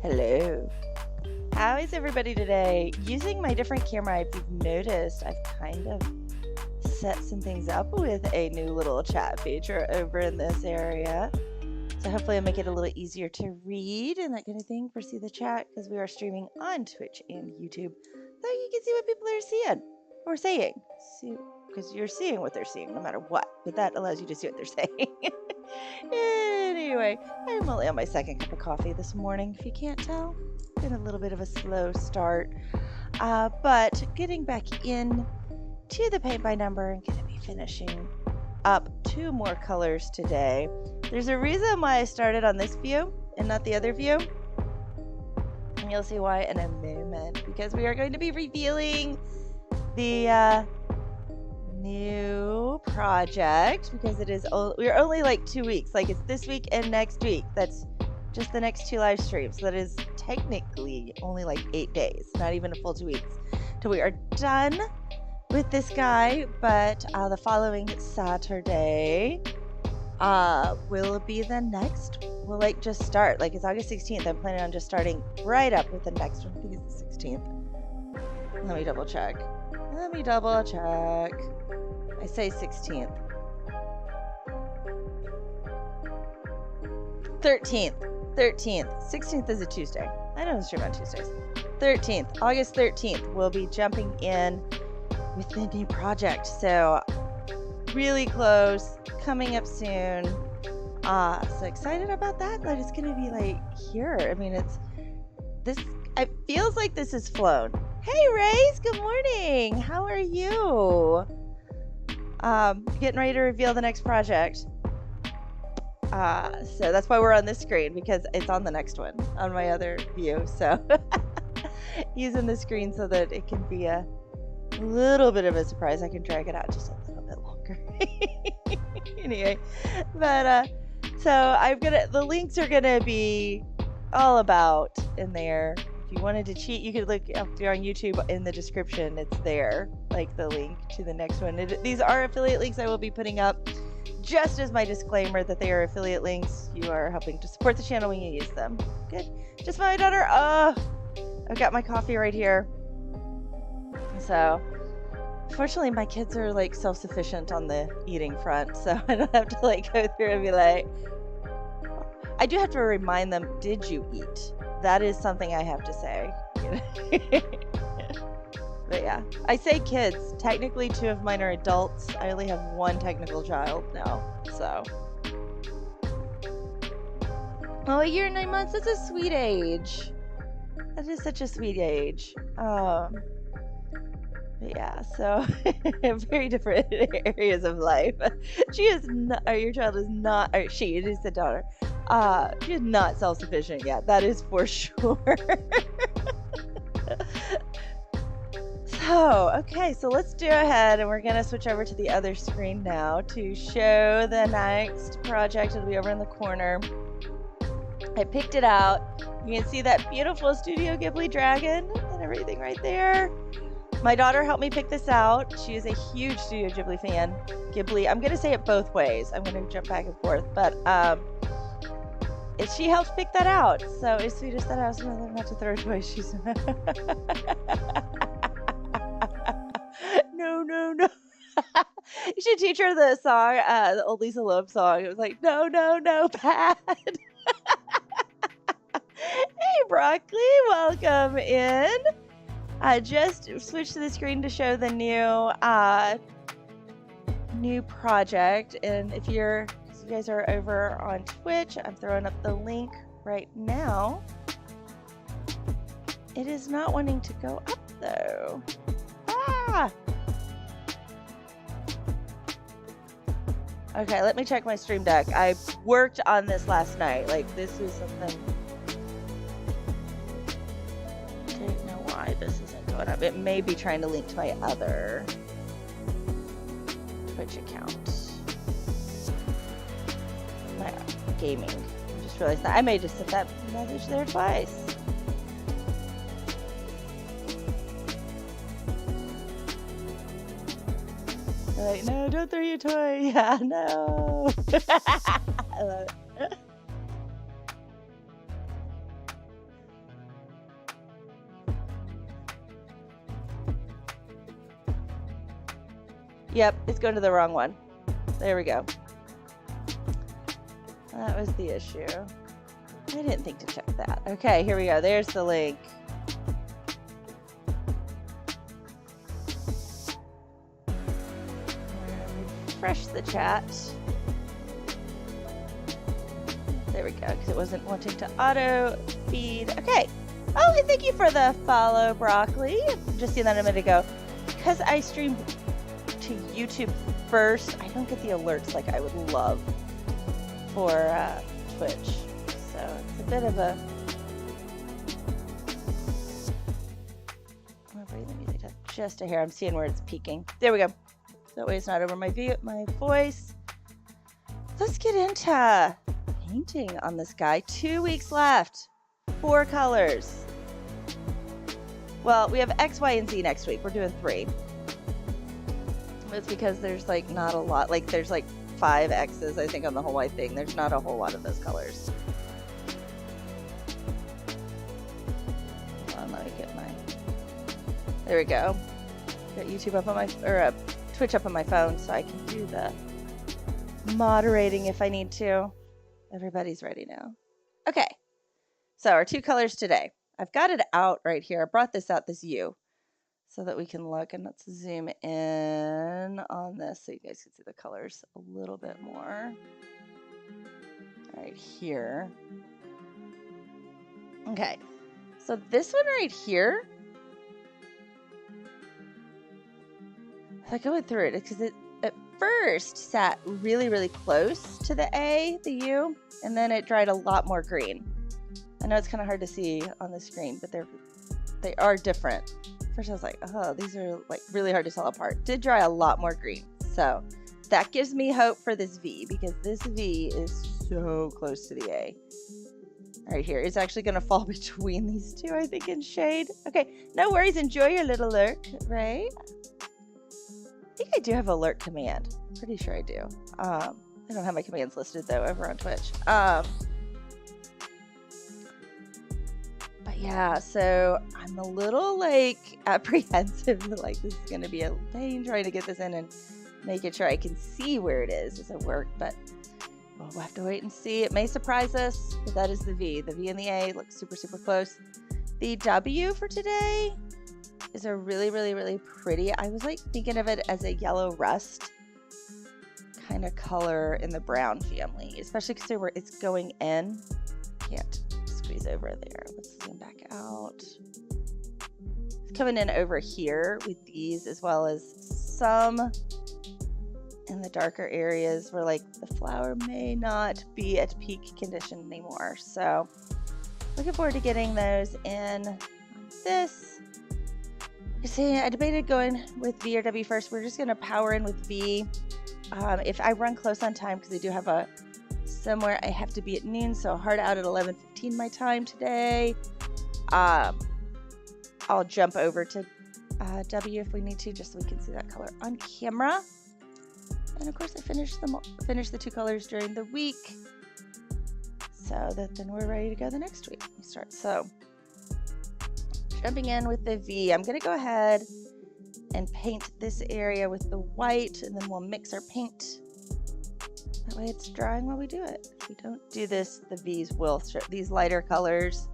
Hello. How is everybody today? Using my different camera, if you've noticed, I've kind of set some things up with a new little chat feature over in this area. So hopefully I'll make it a little easier to read and that kind of thing for See the Chat, because we are streaming on Twitch and YouTube. So you can see what people are seeing or saying. Because you're seeing what they're seeing no matter what. But that allows you to see what they're saying. Anyway, I'm only on my second cup of coffee this morning, if you can't tell. Been a little bit of a slow start. But getting back in to the paint by number and going to be finishing up 2 more colors today. There's a reason why I started on this view and not the other view. And you'll see why in a moment, because we are going to be revealing the new project, because we're only like 2 weeks, like it's this week and next week. That's just the next 2 live streams. So that is technically only like 8 days, not even a full 2 weeks till we are done with this guy. But the following Saturday will be the next. We'll like just start, like it's August 16th. I'm planning on just starting right up with the next one. I think it's the 16th. Let me double check. I say 16th. 13th. 16th is a Tuesday. I don't stream on Tuesdays. 13th. August 13th. We'll be jumping in with the new project. So really close. Coming up soon. So excited about that. That it's going to be like here. I mean, it feels like this is flown. Hey, Race. Good morning. How are you? Getting ready to reveal the next project. So that's why we're on this screen, because it's on the next one on my other view. So using the screen so that it can be a little bit of a surprise. I can drag it out just a little bit longer. Anyway, but so the links are gonna be all about in there. If you wanted to cheat, you could look up there on YouTube in the description. It's there, like the link to the next one. These are affiliate links I will be putting up, just as my disclaimer that they are affiliate links. You are helping to support the channel when you use them. Good. Just my daughter. I've got my coffee right here. So, fortunately, my kids are like self-sufficient on the eating front, so I don't have to like go through and be like. I do have to remind them, did you eat? That is something I have to say. But yeah, I say kids. Technically, 2 of mine are adults. I only have 1 technical child now, so. Oh, a year and 9 months. That's a sweet age. That is such a sweet age. But yeah, so very different areas of life. She is not, or your child is not, or she, it is the daughter. She is not self-sufficient yet. That is for sure. So, okay, so let's go ahead and we're going to switch over to the other screen now to show the next project. It'll be over in the corner. I picked it out. You can see that beautiful Studio Ghibli dragon and everything right there. My daughter helped me pick this out. She is a huge Studio Ghibli fan. Ghibli, I'm going to say it both ways. I'm going to jump back and forth, but she helped pick that out. So as sweet as that, I was going to learn not to throw it away. She's no. You should teach her the song, the old Lisa Loeb song. It was like, no, Pat. Hey, Broccoli, welcome in. I just switched to the screen to show the new project. And if you guys are over on Twitch, I'm throwing up the link right now. It is not wanting to go up though. Okay, let me check my Stream Deck. I worked on this last night. Like, this is something. I don't know why this isn't going up. It may be trying to link to my other Twitch account. My gaming. I just realized that I may just set that message there twice. Like, no, don't throw your toy. Yeah, no. I love it. Yep, it's going to the wrong one. There we go. That was the issue. I didn't think to check that. Okay, here we go. There's the link. Refresh the chat. There we go, because it wasn't wanting to auto feed. Okay. Oh, and thank you for the follow, Broccoli. Just seen that a minute ago. Because I streamed to YouTube first, I don't get the alerts like I would love for Twitch. So it's a bit of a... I'm going to bring the music down just a hair. I'm seeing where it's peaking. There we go. That way it's not over my voice. Let's get into painting on this guy. 2 weeks left. 4 colors. Well, we have X, Y, and Z next week. We're doing 3. It's because there's like not a lot. Like there's like 5 X's, I think, on the whole white thing. There's not a whole lot of those colors. Hold on, let me get my... There we go. Got YouTube up on my... or Twitch up on my phone so I can do the moderating if I need to. Everybody's ready now. Okay. So our 2 colors today. I've got it out right here. I brought this out, this U, so that we can look, and let's zoom in on this so you guys can see the colors a little bit more. Right here. Okay. So this one right here, I going through it because it at first sat really, really close to the A, the U, and then it dried a lot more green. I know it's kind of hard to see on the screen, but they are different. First I was like, oh, these are like really hard to tell apart. Did dry a lot more green. So that gives me hope for this V, because this V is so close to the A. Right here. It's actually going to fall between these two, I think, in shade. Okay, no worries. Enjoy your little lurk, right? I think I do have a lurk command. Pretty sure I do. I don't have my commands listed, though, over on Twitch. But yeah, so I'm a little, like, apprehensive that, like, this is going to be a pain trying to get this in and make it sure I can see where it is as it works, but we'll have to wait and see. It may surprise us, but that is the V. The V and the A look super, super close. The W for today is a really, really, really pretty. I was, like, thinking of it as a yellow rust kind of color in the brown family, especially because it's going in. Can't squeeze over there. Let's zoom back out. It's coming in over here with these, as well as some in the darker areas where, like, the flower may not be at peak condition anymore. So looking forward to getting those in on this. You see, I debated going with V or W first. We're just going to power in with V. If I run close on time, because I do have somewhere I have to be at noon, so hard out at 11:15 my time today, I'll jump over to W if we need to, just so we can see that color on camera. And of course, I finished the 2 colors during the week, so that then we're ready to go the next week. We start. So jumping in with the V, I'm going to go ahead and paint this area with the white, and then we'll mix our paint. That way it's drying while we do it. If we don't do this, the V's will show. These lighter colors,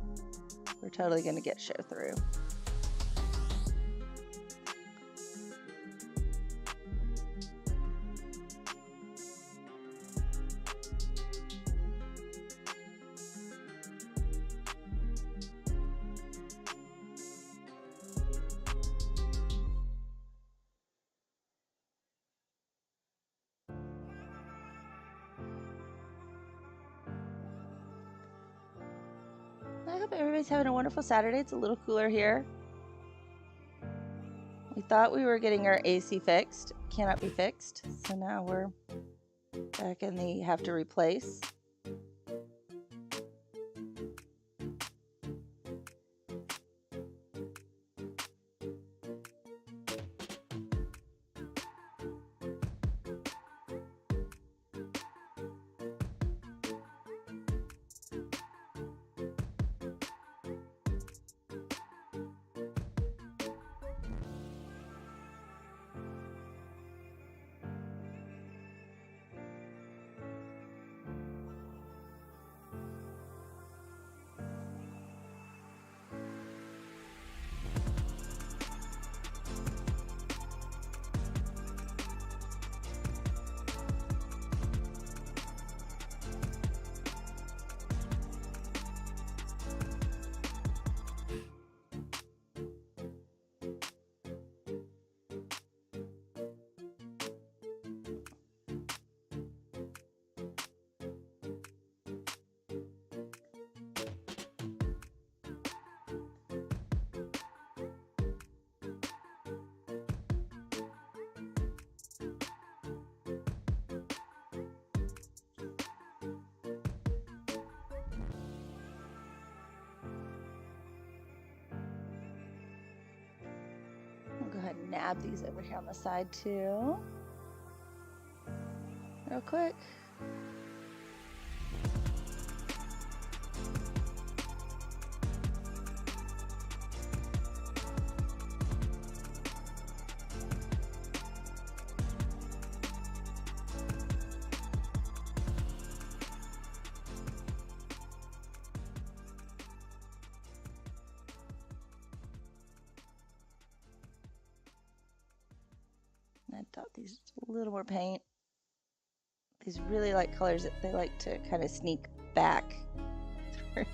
we're totally going to get show through. I hope everybody's having a wonderful Saturday. It's a little cooler here. We thought we were getting our AC fixed. Cannot be fixed. So now we're back in the have to replace. ahead and nab these over here on the side too. Real quick. I thought these a little more paint. These really light colors that they like to kind of sneak back through.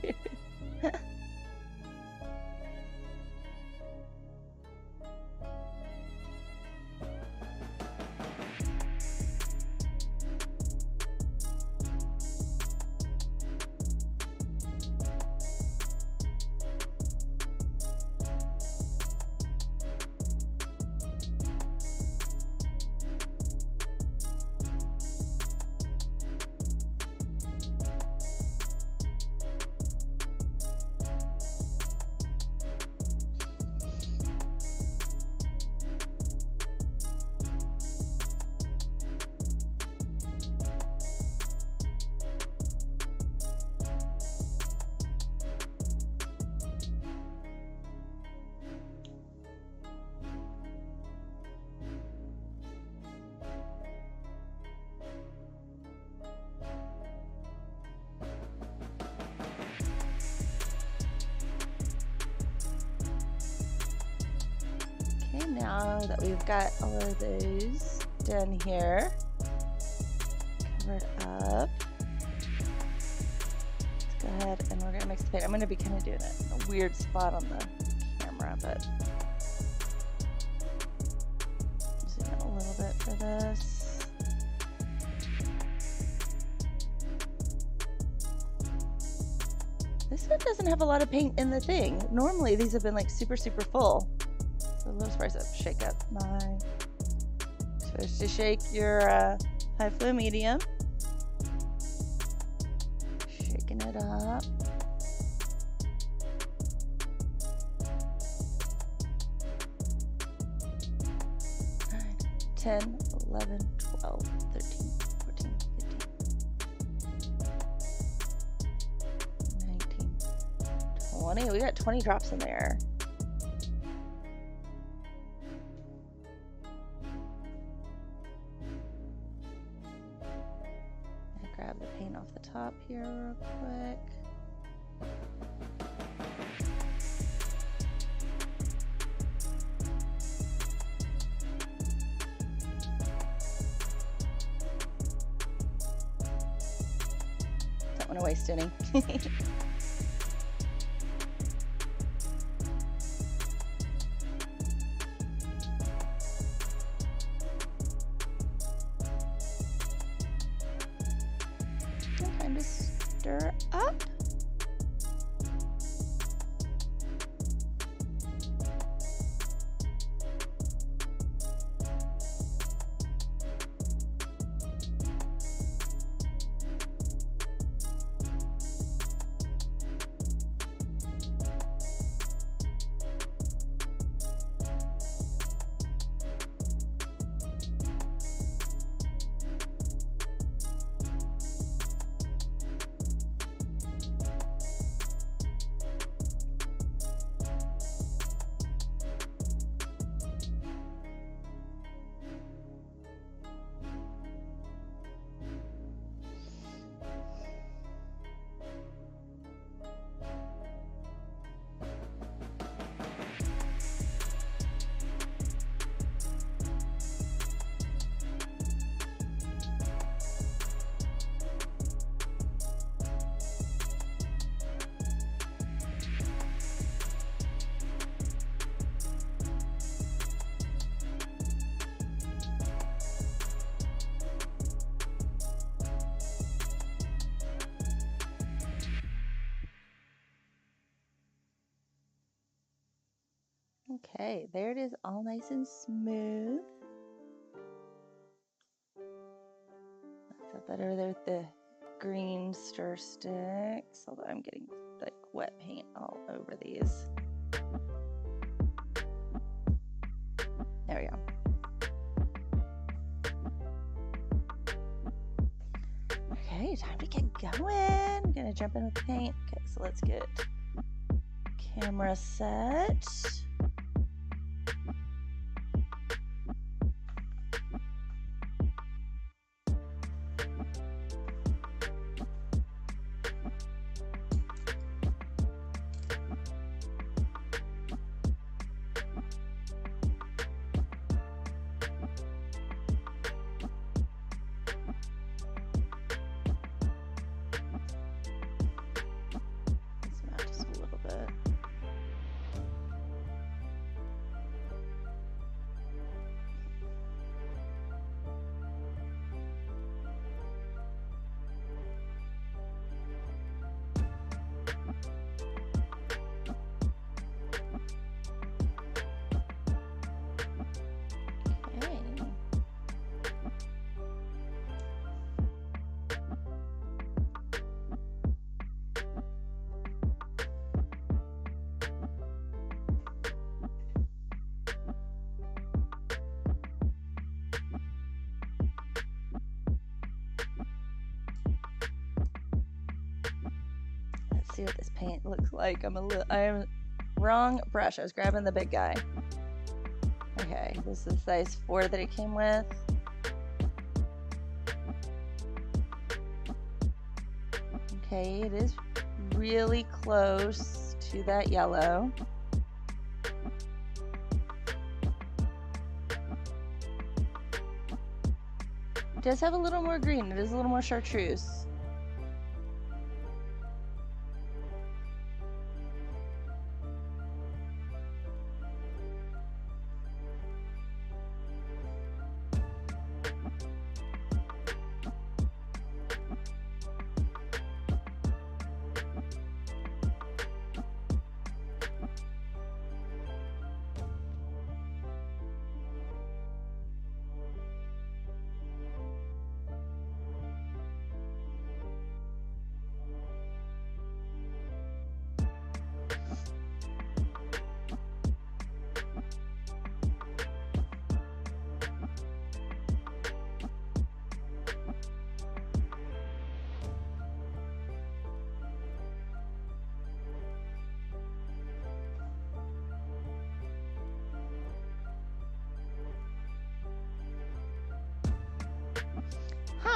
Now that we've got all of those done here, covered up, let's go ahead and we're gonna mix the paint. I'm gonna be kind of doing it in a weird spot on the camera, but zoom in a little bit for this. This one doesn't have a lot of paint in the thing. Normally these have been like super full. So a little surprised to shake up my. Supposed to shake your high flow medium. Shaking it up. 9, 10, 11, 12, 13, 14, 15, 19, 20. We got 20 drops in there. Grab the paint off the top here real quick. Don't want to waste any. Kind of stir up. Okay, there it is, all nice and smooth. That's better there with the green stir sticks, although I'm getting like wet paint all over these. There we go. Okay, time to get going. I'm gonna jump in with paint. Okay, so let's get camera set. See what this paint looks like. I am wrong brush. I was grabbing the big guy. Okay, this is size 4 that it came with. Okay, it is really close to that yellow. It does have a little more green. It is a little more chartreuse.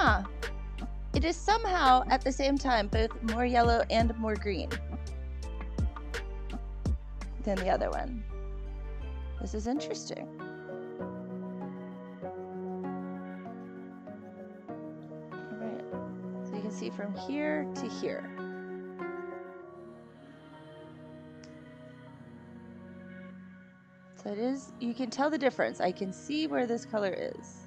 Huh. It is somehow, at the same time, both more yellow and more green than the other one. This is interesting. All right. So you can see from here to here. So it is, you can tell the difference. I can see where this color is.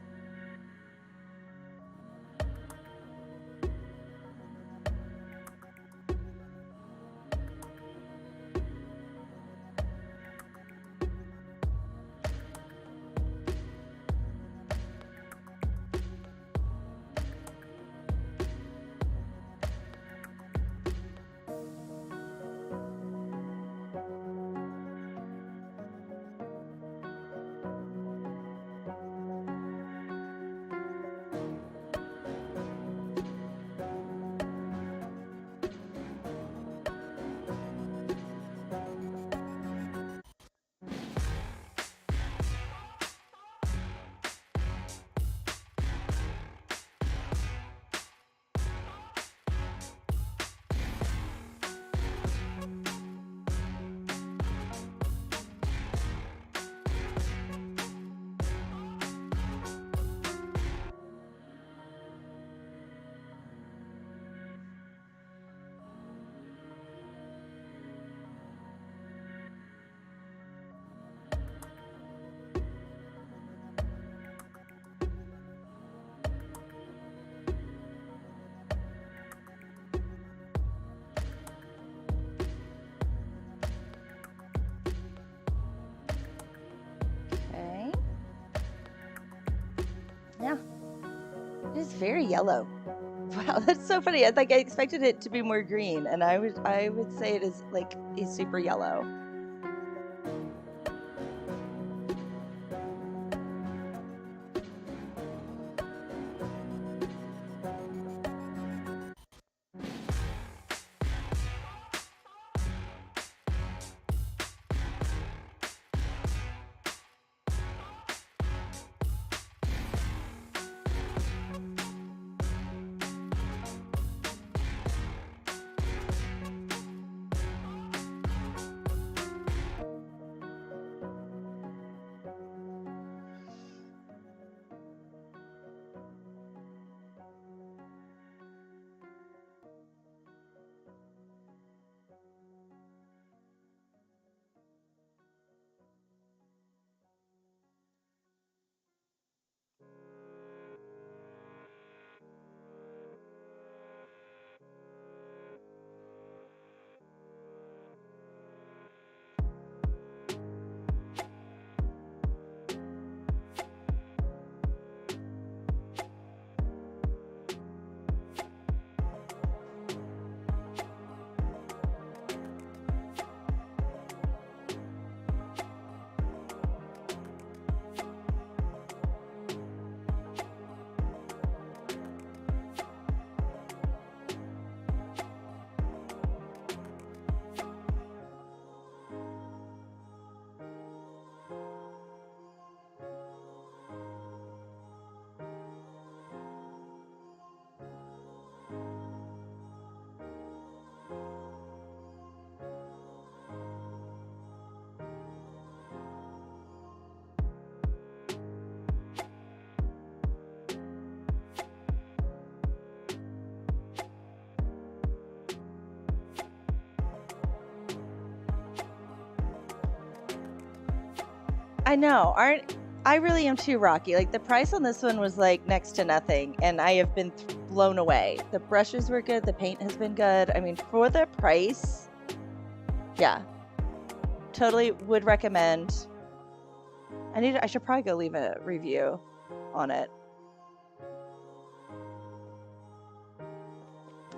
Yeah, it is very yellow. Wow, that's so funny. I expected it to be more green, and I would say it is like a super yellow. I know. I really am too, Rocky. Like, the price on this one was like next to nothing, and I have been blown away. The brushes were good. The paint has been good. I mean, for the price, yeah, totally would recommend. I should probably go leave a review on it.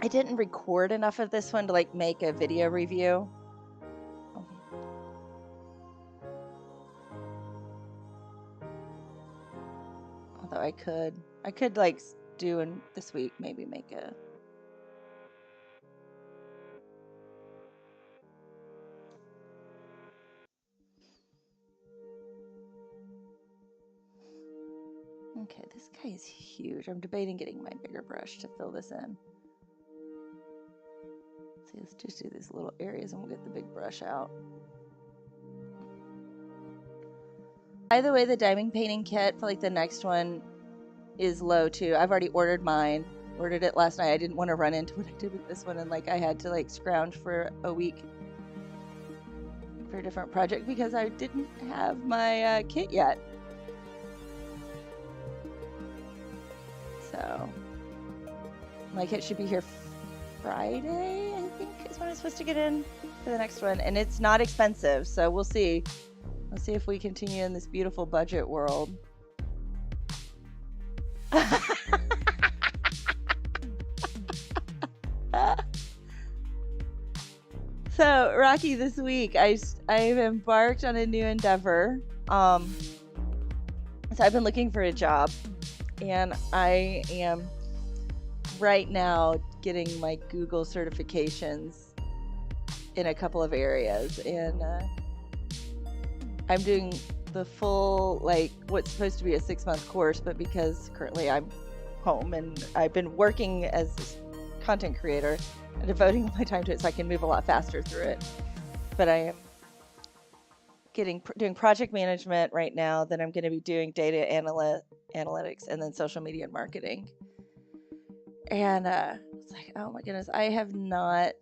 I didn't record enough of this one to like make a video review. Although I could like do in this week, maybe make a. Okay, this guy is huge. I'm debating getting my bigger brush to fill this in. See, let's just do these little areas and we'll get the big brush out. By the way, the diamond painting kit for like the next one is low too. I've already ordered mine. Ordered it last night. I didn't want to run into what I did with this one, and like I had to like scrounge for a week for a different project because I didn't have my kit yet. So my kit should be here Friday, I think is when I'm supposed to get in for the next one, and it's not expensive, so we'll see. Let's see if we continue in this beautiful budget world. So, Rocky, this week I've embarked on a new endeavor. So I've been looking for a job, and I am right now getting my Google certifications in a couple of areas, and I'm doing the full, like, what's supposed to be a 6-month course, but because currently I'm home and I've been working as a content creator and devoting my time to it so I can move a lot faster through it. But I am doing project management right now, then I'm going to be doing data analytics and then social media and marketing. And it's like, oh my goodness, I have not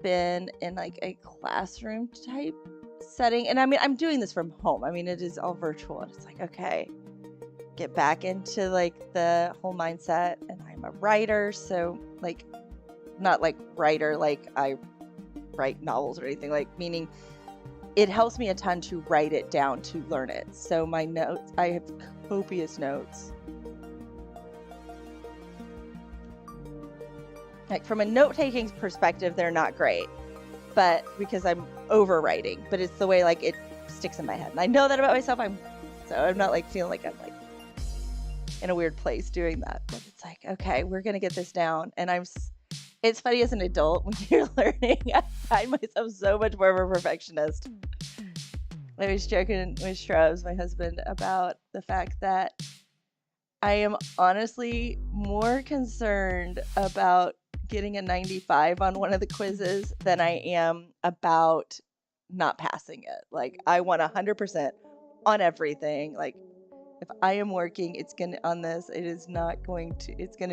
been in like a classroom type setting, and I mean I'm doing this from home. I mean it is all virtual, and it's like, okay, get back into like the whole mindset. And I'm a writer, so like not like writer like I write novels or anything, like meaning it helps me a ton to write it down, to learn it. So my notes, I have copious notes. Like from a note-taking perspective, they're not great, but because I'm overwriting, but it's the way like it sticks in my head. And I know that about myself. So I'm not like feeling like I'm like in a weird place doing that. But it's like, okay, we're gonna get this down. And it's funny as an adult when you're learning, I find myself so much more of a perfectionist. I was joking with Shrubs, my husband, about the fact that I am honestly more concerned about getting a 95 on one of the quizzes than I am about not passing it. Like I want 100% on everything. Like if I am working, it's gonna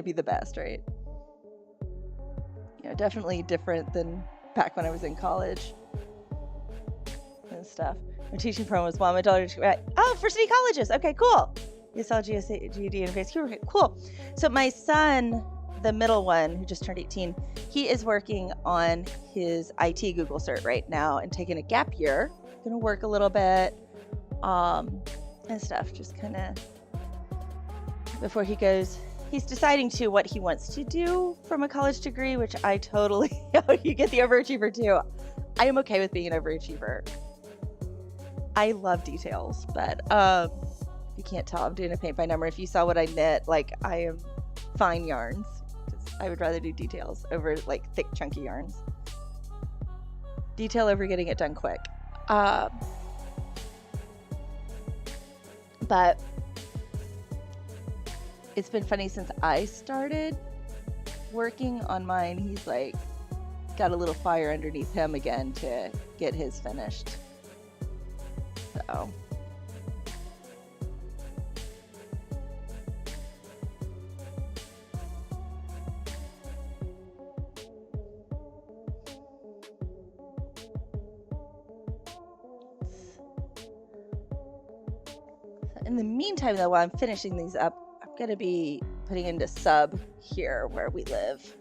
be the best, right? You know, definitely different than back when I was in college and stuff. My teaching program was my daughter. Oh, for city colleges. Okay, cool. You saw GED and advanced. Okay, cool. So my son, the middle one who just turned 18, he is working on his IT Google cert right now and taking a gap year. Gonna work a little bit and stuff, just kind of before he goes. He's deciding what he wants to do from a college degree, which I totally, you get the overachiever too. I am okay with being an overachiever. I love details, but you can't tell, I'm doing a paint by number. If you saw what I knit, like I am fine yarns. I would rather do details over like thick chunky yarns. Detail over getting it done quick. But it's been funny since I started working on mine. He's like got a little fire underneath him again to get his finished. So In the meantime, though, while I'm finishing these up, I'm going to be putting into sub here where we live.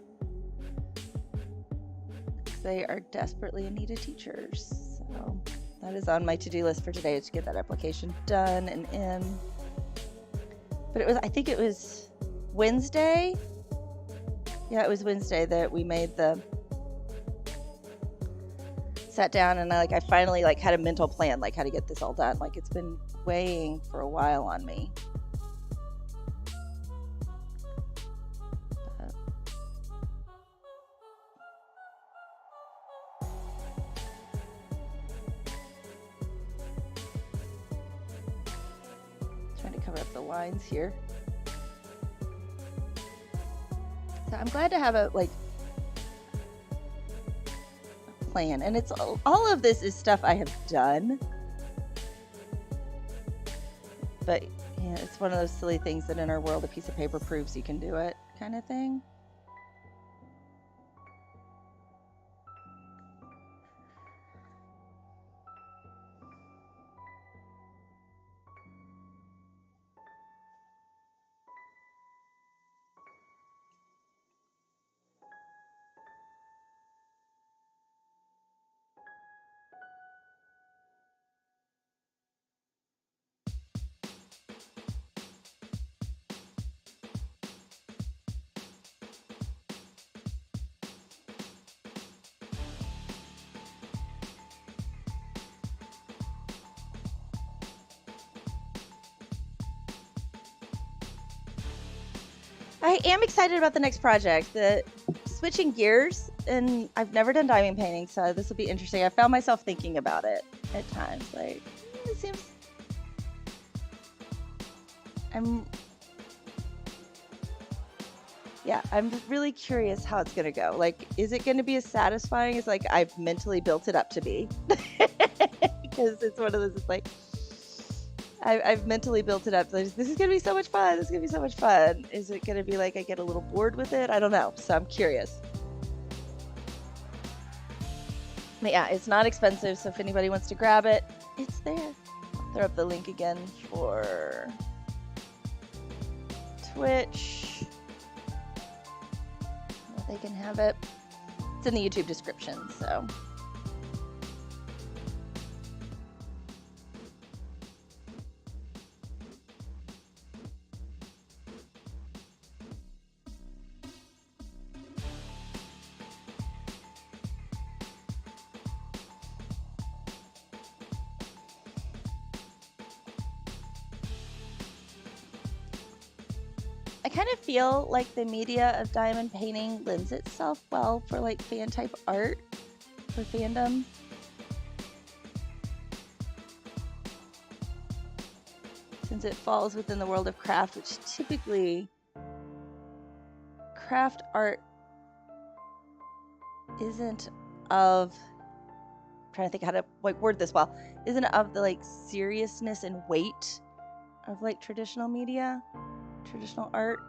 They are desperately in need of teachers. So that is on my to-do list for today, to get that application done and in. But it was, I think it was Wednesday. Yeah, it was Wednesday that we made the, sat down and I finally had a mental plan, how to get this all done. It's been weighing for a while on me. Trying to cover up the lines here. So I'm glad to have a plan, and it's all of this is stuff I have done, but yeah, it's one of those silly things that in our world a piece of paper proves you can do it kind of thing. I am excited about the next project. Switching gears, and I've never done diamond painting, so this will be interesting. I found myself thinking about it at times. It seems I'm really curious how it's gonna go. Is it gonna be as satisfying as I've mentally built it up to be? Because it's one of those. It's I've mentally built it up. This is going to be so much fun. This is going to be so much fun. Is it going to be I get a little bored with it? I don't know. So I'm curious. But yeah, it's not expensive. So if anybody wants to grab it, it's there. I'll throw up the link again for Twitch. They can have it. It's in the YouTube description. So. I kind of feel like the media of diamond painting lends itself well for fan type art, for fandom. Since it falls within the world of craft, which typically craft art isn't of, I'm trying to think how to word this well, isn't of the seriousness and weight of traditional media. Traditional art.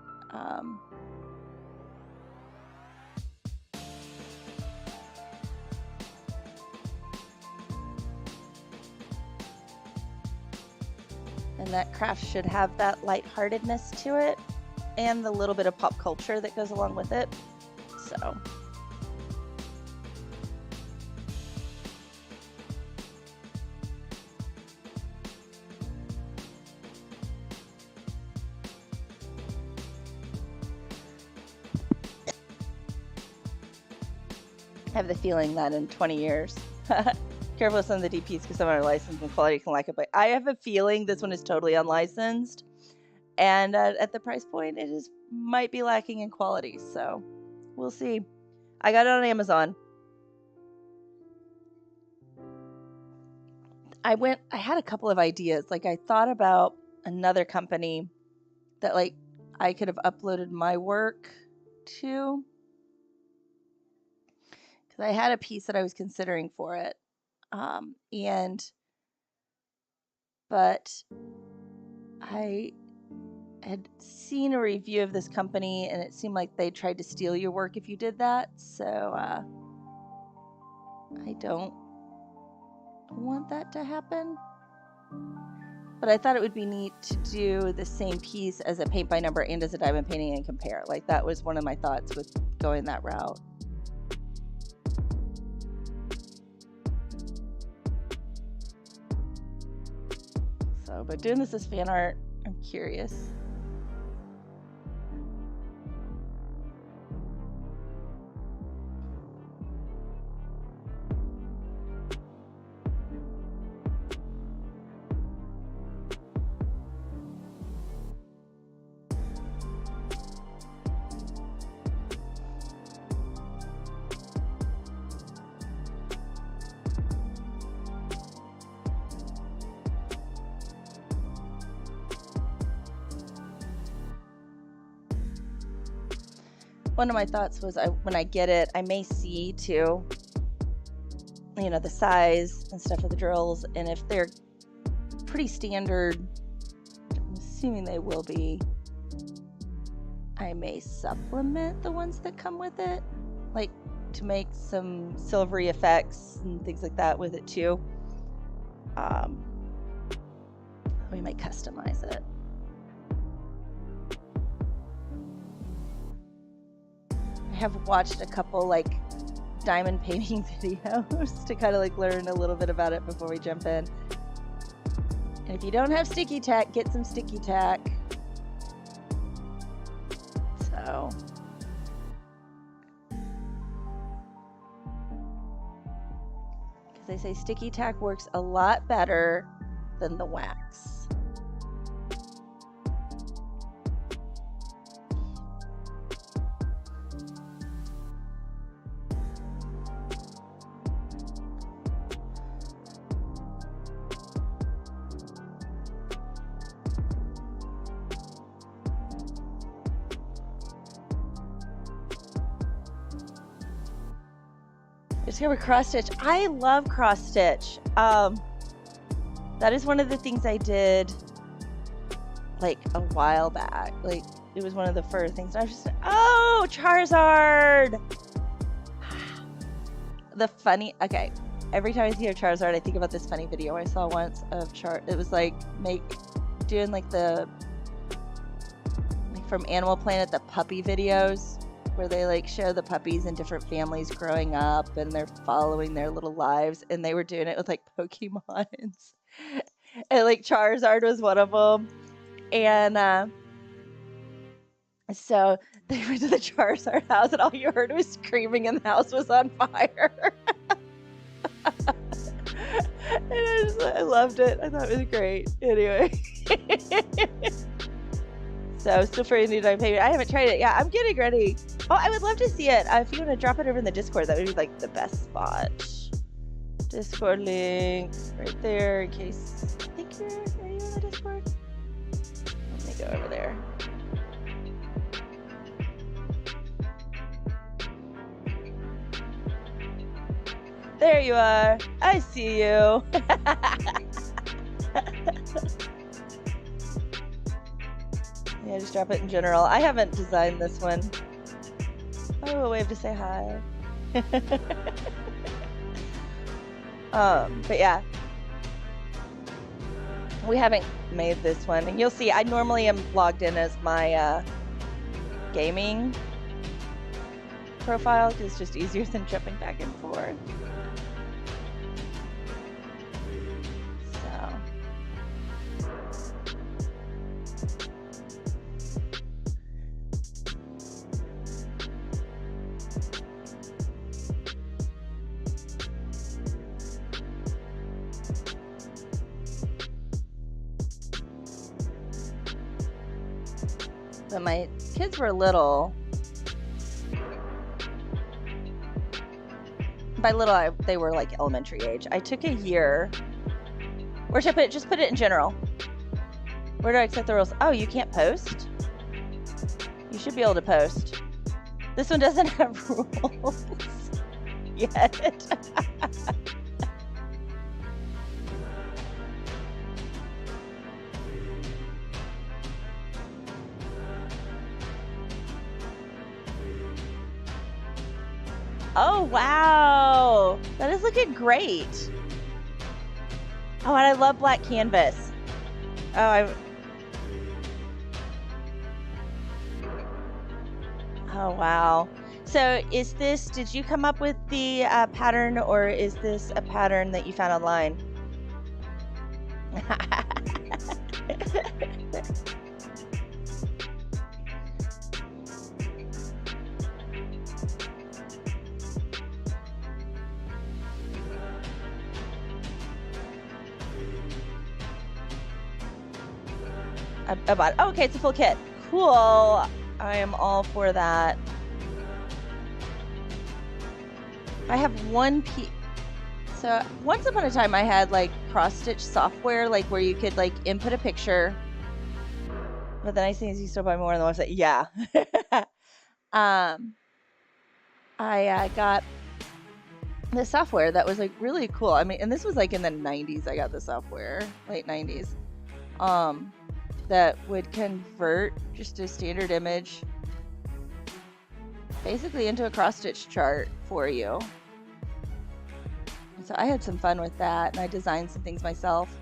And that craft should have that lightheartedness to it and the little bit of pop culture that goes along with it. So I have the feeling that in 20 years, careful with some of the DPs because some are licensed and quality can like it, but I have a feeling this one is totally unlicensed, and at the price point, it might be lacking in quality. So we'll see. I got it on Amazon. I had a couple of ideas. I thought about another company that I could have uploaded my work to. I had a piece that I was considering for it, but I had seen a review of this company, and it seemed like they tried to steal your work if you did that. So I don't want that to happen. But I thought it would be neat to do the same piece as a paint by number and as a diamond painting and compare. Like that was one of my thoughts with going that route. So, but doing this as fan art, I'm curious. One of my thoughts was when I get it, I may see too, you know, the size and stuff of the drills, and if they're pretty standard, I'm assuming they will be, I may supplement the ones that come with it, like to make some silvery effects and things like that with it too. We might customize it. I have watched a couple like diamond painting videos to kind of like learn a little bit about it before we jump in. And if you don't have sticky tack, get some sticky tack. So because they say sticky tack works a lot better than the wax. Discover cross stitch. I love cross stitch. That is one of the things I did like a while back. Like it was one of the first things. I was just, oh, Charizard. Okay. Every time I see a Charizard, I think about this funny video I saw once of it was like doing like from Animal Planet, the puppy videos, where they like show the puppies in different families growing up and they're following their little lives, and they were doing it with like Pokemons. And like Charizard was one of them. And so they went to the Charizard house and all you heard was screaming and the house was on fire. And I loved it. I thought it was great. Anyway. So still for a new diamond painting. I haven't tried it. Yeah, I'm getting ready. Oh, I would love to see it. If you want to drop it over in the Discord, that would be like the best spot. Discord link right there in case. I think are you in the Discord? Let me go over there. There you are. I see you. Yeah, just drop it in general. I haven't designed this one. Oh, a wave to say hi. But yeah. We haven't made this one. And you'll see, I normally am logged in as my gaming profile, because it's just easier than jumping back and forth. When my kids were little, by little they were like elementary age. I took a year. Where should I put it? Just put it in general. Where do I accept the rules? Oh, you can't post? You should be able to post. This one doesn't have rules yet. Oh, wow. That is looking great. Oh, and I love black canvas. Oh, wow. So did you come up with the pattern, or is this a pattern that you found online? Oh, okay, it's a full kit. Cool. I am all for that. I have one piece. So once upon a time, I had like cross-stitch software, like where you could like input a picture. But the nice thing is you still buy more on the website. Yeah. I got the software that was like really cool. I mean, and this was like in the 90s. I got the software, late 90s. That would convert just a standard image basically into a cross-stitch chart for you. And so I had some fun with that, and I designed some things myself.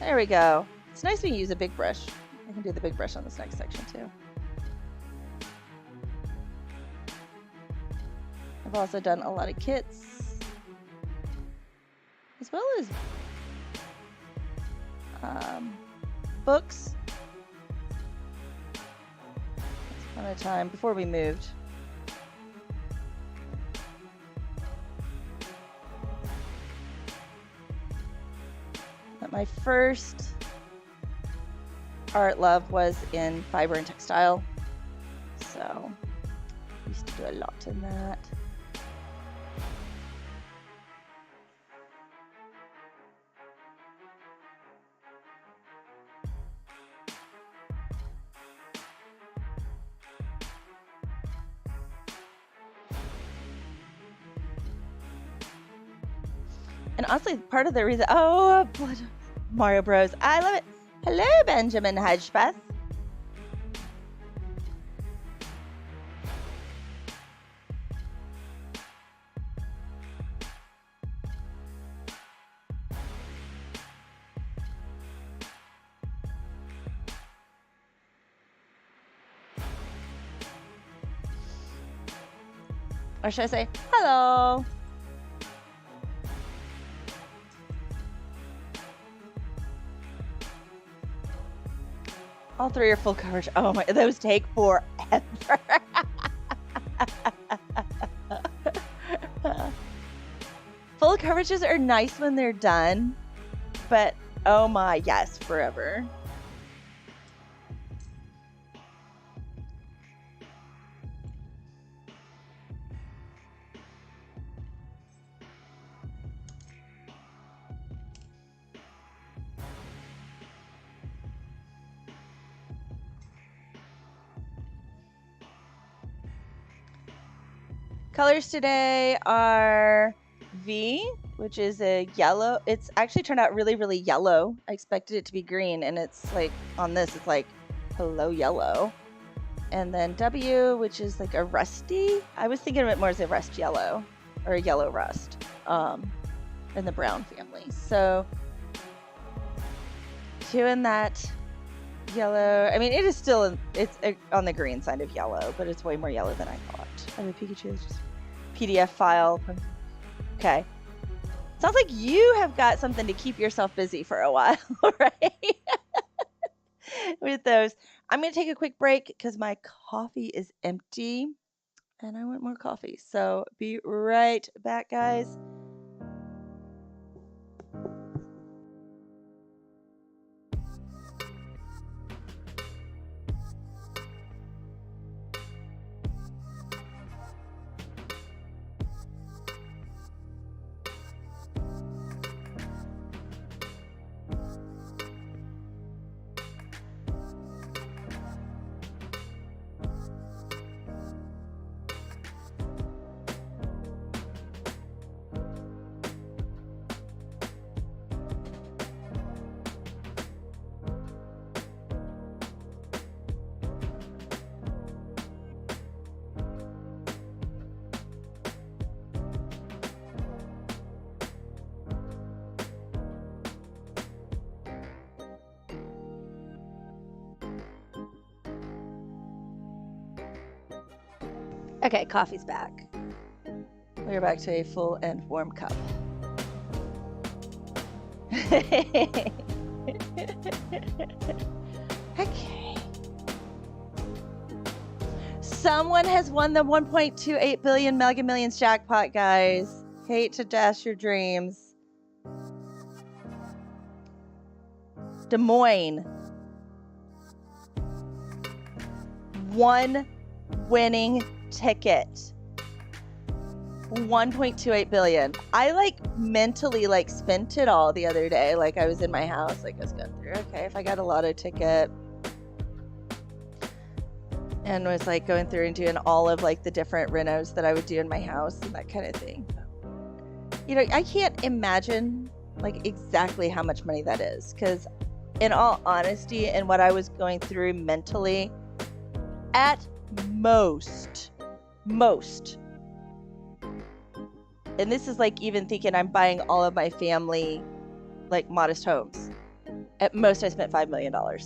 There we go. It's nice when you use a big brush. I can do the big brush on this next section too. I've also done a lot of kits, as well as books. At a time before we moved. But my first art love was in fiber and textile, so I used to do a lot in that. And honestly, part of the reason, Mario Bros. I love it. Hello, Benjamin Hedgepath. Or should I say, hello? All three are full coverage. Oh my, those take forever. Full coverages are nice when they're done, but oh my, yes, forever. Colors today are V, which is a yellow. It's actually turned out really, really yellow. I expected it to be green, and it's like, on this, it's like, hello, yellow. And then W, which is like a rusty. I was thinking of it more as a rust yellow, or a yellow rust, in the brown family. So, doing that yellow. I mean, it is still, it's on the green side of yellow, but it's way more yellow than I thought. I mean, Pikachu is just PDF file. Okay. Sounds like you have got something to keep yourself busy for a while, right? With those. I'm going to take a quick break because my coffee is empty and I want more coffee. So be right back, guys. Okay, coffee's back. We're back to a full and warm cup. Okay. Someone has won the 1.28 billion Mega Millions jackpot, guys. Hate to dash your dreams. Des Moines. One winning ticket. 1.28 billion. I mentally spent it all the other day. I was in my house, I was going through, okay, if I got a lotto ticket, and was going through and doing all of the different renos that I would do in my house and that kind of thing. I can't imagine exactly how much money that is, because in all honesty, and what I was going through mentally, at most, and this is even thinking I'm buying all of my family modest homes, at most I spent $5 million out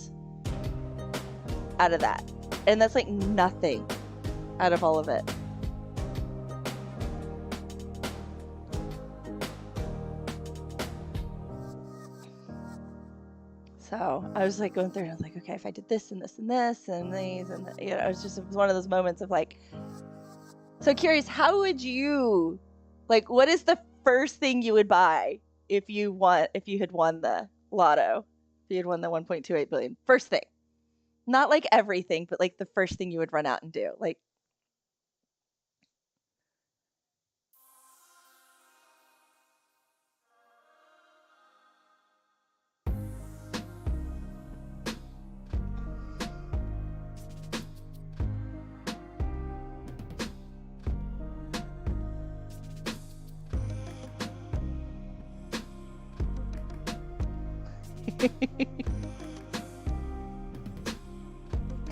of that, and that's nothing out of all of it. So I was going through and I was okay, if I did this and this and this and these, and it was one of those moments of so curious, how would you, what is the first thing you would buy if you had won the lotto, if you had won the 1.28 billion? First thing, not everything, but the first thing you would run out and do, I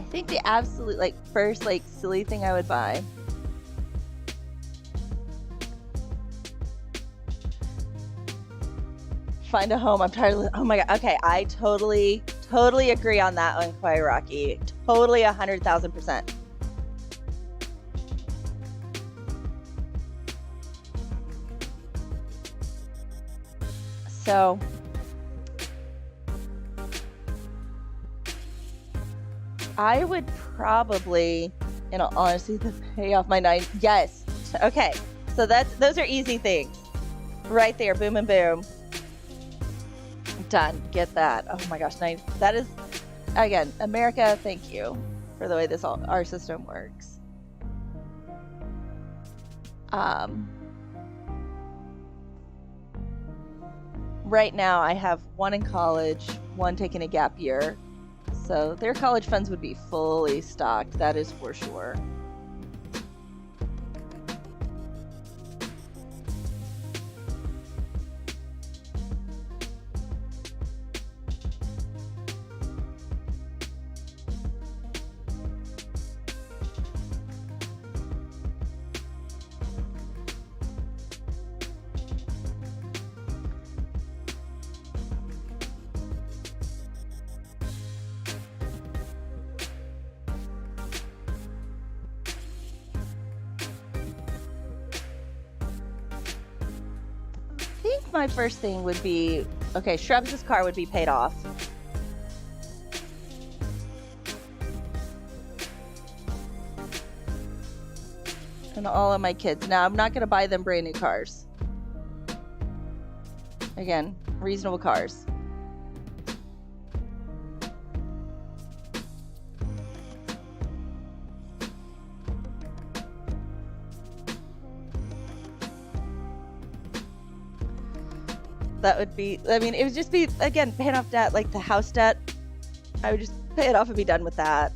think the absolute first silly thing I would buy, find a home. I'm tired of, oh my god, okay, I totally agree on that one, Kwai Rocky. Totally 100,000%. So I would probably, in all honesty, pay off my 9. Yes. Okay. So those are easy things. Right there. Boom and boom. Done. Get that. Oh my gosh. 9. That is, again, America, thank you for the way our system works. Right now I have one in college, one taking a gap year. So their college funds would be fully stocked, that is for sure. My first thing would be, okay, Shrebs' car would be paid off. And all of my kids. Now, I'm not going to buy them brand new cars. Again, reasonable cars. That would be, I mean, it would just be, again, paying off debt, the house debt. I would just pay it off and be done with that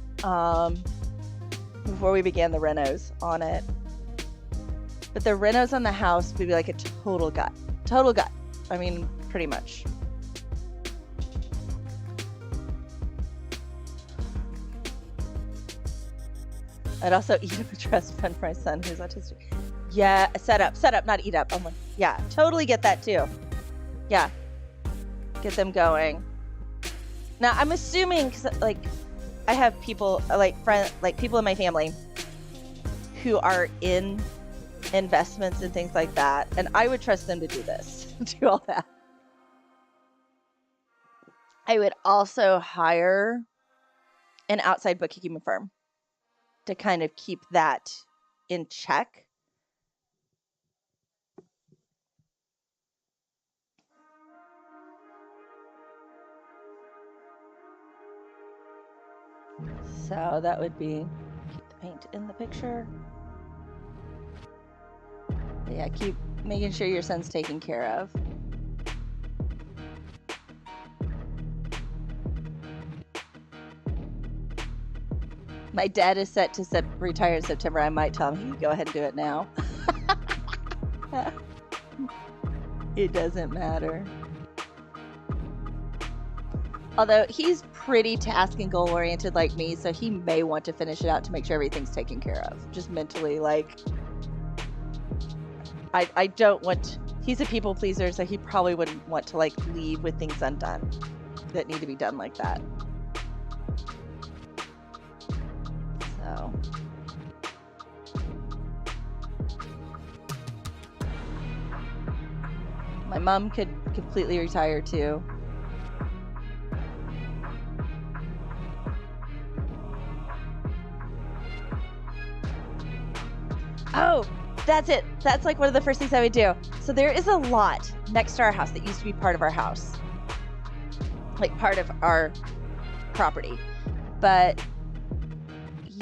before we began the renos on it. But the renos on the house would be a total gut. Total gut. I mean, pretty much. I'd also eat up a trust fund for my son who's autistic. Yeah, set up, not eat up. Oh my, yeah, totally get that too. Yeah, get them going. Now I'm assuming, because I have people friends, people in my family who are in investments and things like that, and I would trust them to do this, do all that. I would also hire an outside bookkeeping firm to kind of keep that in check. So that would be, keep the paint in the picture. But yeah, keep making sure your son's taken care of. My dad is set to retire in September. I might tell him he can go ahead and do it now. It doesn't matter. Although he's pretty task and goal oriented like me, so he may want to finish it out to make sure everything's taken care of. Just mentally, like, I don't want, he's a people pleaser, so he probably wouldn't want to like leave with things undone that need to be done like that. So. My mom could completely retire too. Oh, that's it. That's like one of the first things I would do. So there is a lot next to our house that used to be part of our house, like part of our property. But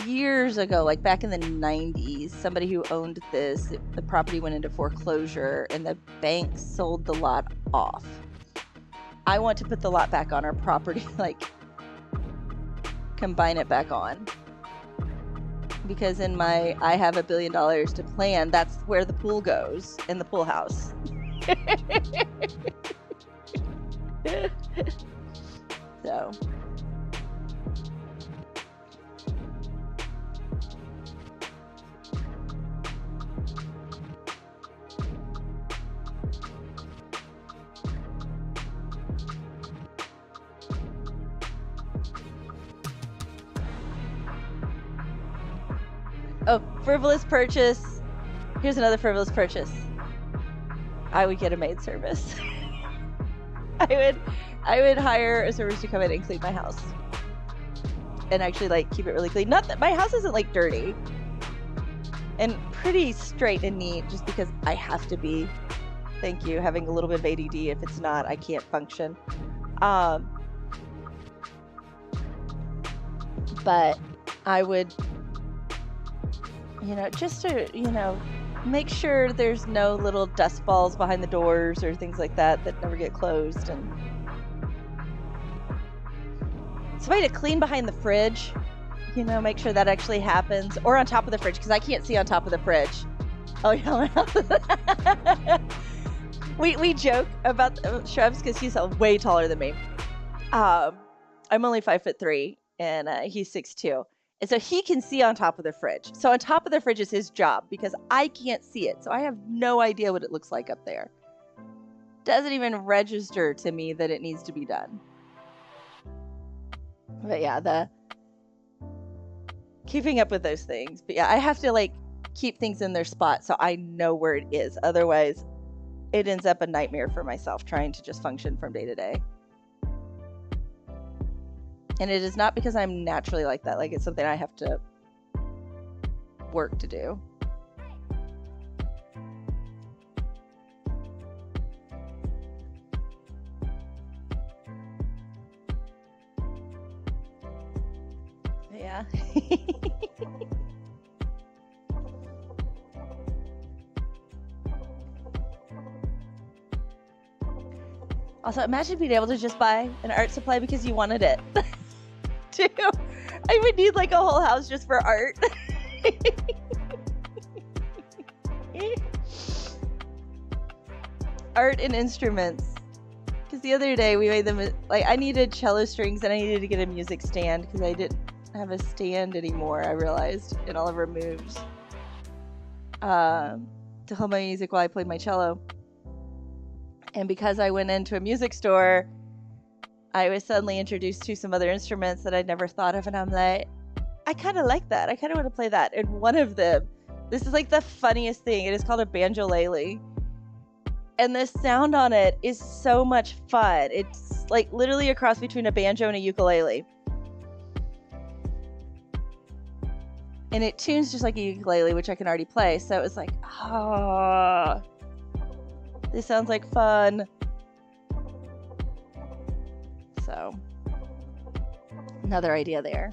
years ago, like back in the 90s, somebody who owned this, the property went into foreclosure and the bank sold the lot off. I want to put the lot back on our property, like combine it back on. Because in my I have $1 billion to plan, that's where the pool goes, in the pool house. So. Oh, frivolous purchase. Here's another frivolous purchase. I would get a maid service. I would hire a service to come in and clean my house. And actually like keep it really clean. Not that my house isn't like dirty. And pretty straight and neat just because I have to be. Thank you. Having a little bit of ADD. If it's not, I can't function. But I would, you know, just to, you know, make sure there's no little dust balls behind the doors or things like that that never get closed. And somebody to clean behind the fridge, you know, make sure that actually happens. Or on top of the fridge, because I can't see on top of the fridge. Oh, yeah. we joke about Shrubs because he's way taller than me. I'm only 5'3", and he's 6'2". And so he can see on top of the fridge. So on top of the fridge is his job because I can't see it. So I have no idea what it looks like up there. Doesn't even register to me that it needs to be done. But yeah, the keeping up with those things. But yeah, I have to like keep things in their spot so I know where it is. Otherwise, it ends up a nightmare for myself trying to just function from day to day. And it is not because I'm naturally like that. Like, it's something I have to work to do. Yeah. Also, imagine being able to just buy an art supply because you wanted it. Too. I would need like a whole house just for art. Art and instruments. Because the other day we made them, like, I needed cello strings and I needed to get a music stand because I didn't have a stand anymore, I realized, in all of our moves. To hold my music while I played my cello. And because I went into a music store, I was suddenly introduced to some other instruments that I'd never thought of, and I'm like, I kind of like that. I kind of want to play that. And one of them This is like the funniest thing. It is called a banjolele. And the sound on it is so much fun. It's like literally a cross between a banjo and a ukulele. And it tunes just like a ukulele, which I can already play. So it was like, ah, this sounds like fun. So, another idea there.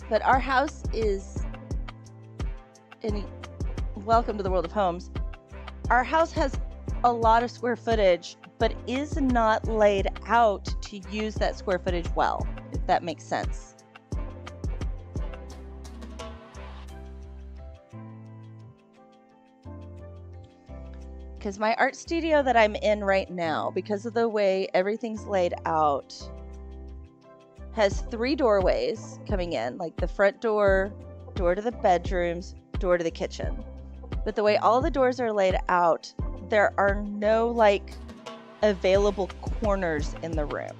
But our house is, welcome to the world of homes. Our house has a lot of square footage, but is not laid out to use that square footage well, if that makes sense. Because my art studio that I'm in right now, because of the way everything's laid out, has 3 doorways coming in, like the front door, door to the bedrooms, door to the kitchen. But the way all the doors are laid out, there are no like available corners in the room.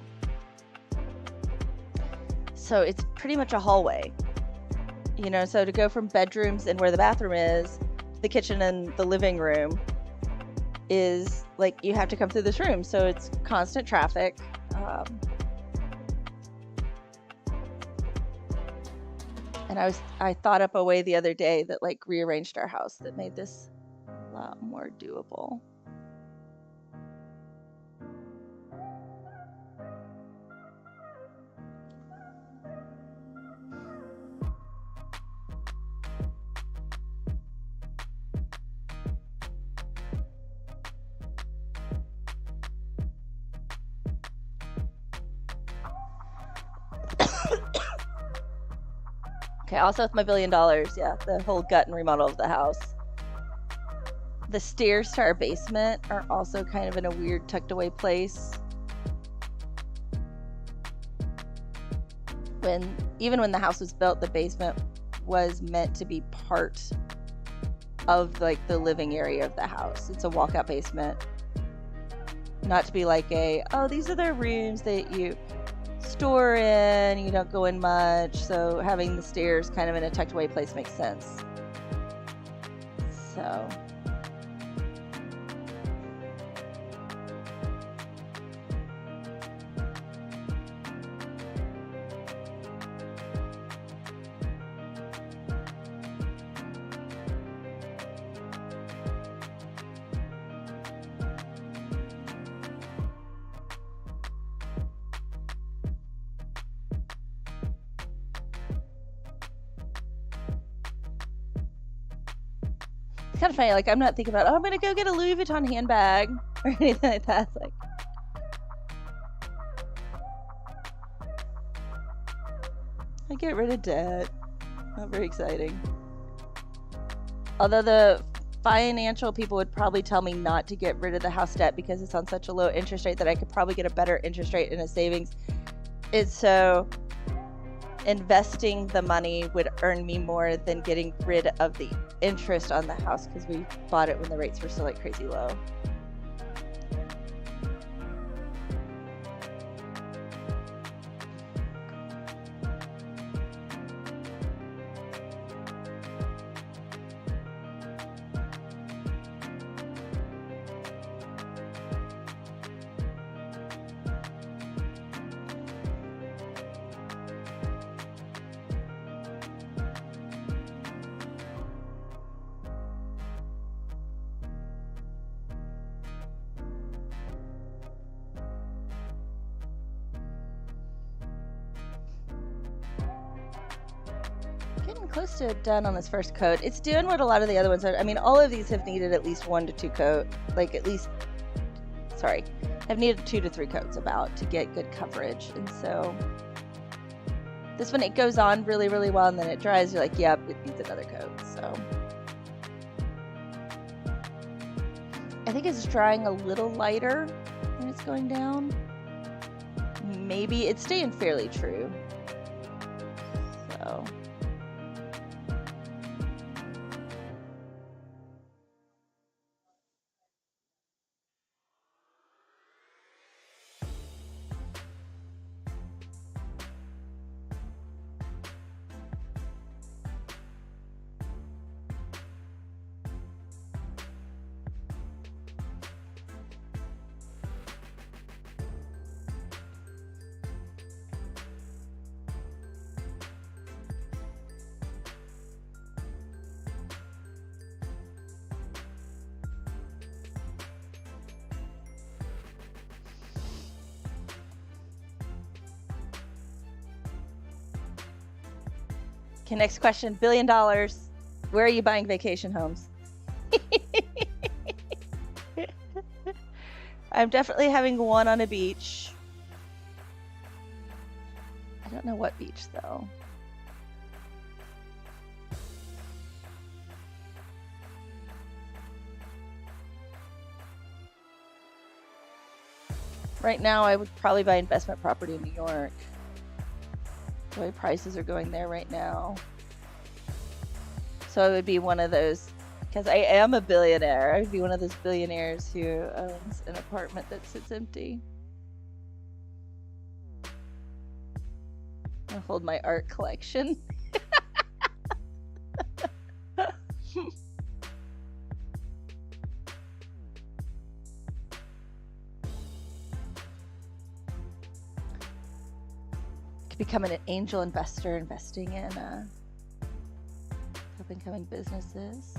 So it's pretty much a hallway, you know, so to go from bedrooms and where the bathroom is, the kitchen and the living room is like, you have to come through this room. So it's constant traffic. And I thought up a way the other day that like rearranged our house that made this a lot more doable. Okay, also with my $1 billion, yeah, the whole gut and remodel of the house. The stairs to our basement are also kind of in a weird tucked away place. Even when the house was built, the basement was meant to be part of like the living area of the house. It's a walkout basement. Not to be like oh, these are the rooms that you store in, you don't go in much, so having the stairs kind of in a tucked away place makes sense. So it's kind of funny, like I'm not thinking about, oh, I'm gonna go get a Louis Vuitton handbag or anything like that. It's like, I get rid of debt. Not very exciting. Although the financial people would probably tell me not to get rid of the house debt because it's on such a low interest rate that I could probably get a better interest rate in a savings. It's so investing the money would earn me more than getting rid of the interest on the house because we bought it when the rates were still like crazy low. Close to done on this first coat. It's doing what a lot of the other ones are. I mean, all of these have needed at least 1 to 2 coat, like at least, sorry, have needed 2 to 3 coats about to get good coverage. And so this one, it goes on really, really well, and then it dries. You're like, yep, it needs another coat. So I think it's drying a little lighter when it's going down. Maybe it's staying fairly true. So Okay, next question. $1 billion. Where are you buying vacation homes? I'm definitely having one on a beach. I don't know what beach, though. Right now, I would probably buy investment property in New York. The way prices are going there right now. So it would be one of those, because I am a billionaire, I would be one of those billionaires who owns an apartment that sits empty. I'll hold my art collection. Could become an angel investor investing in up-and-coming businesses.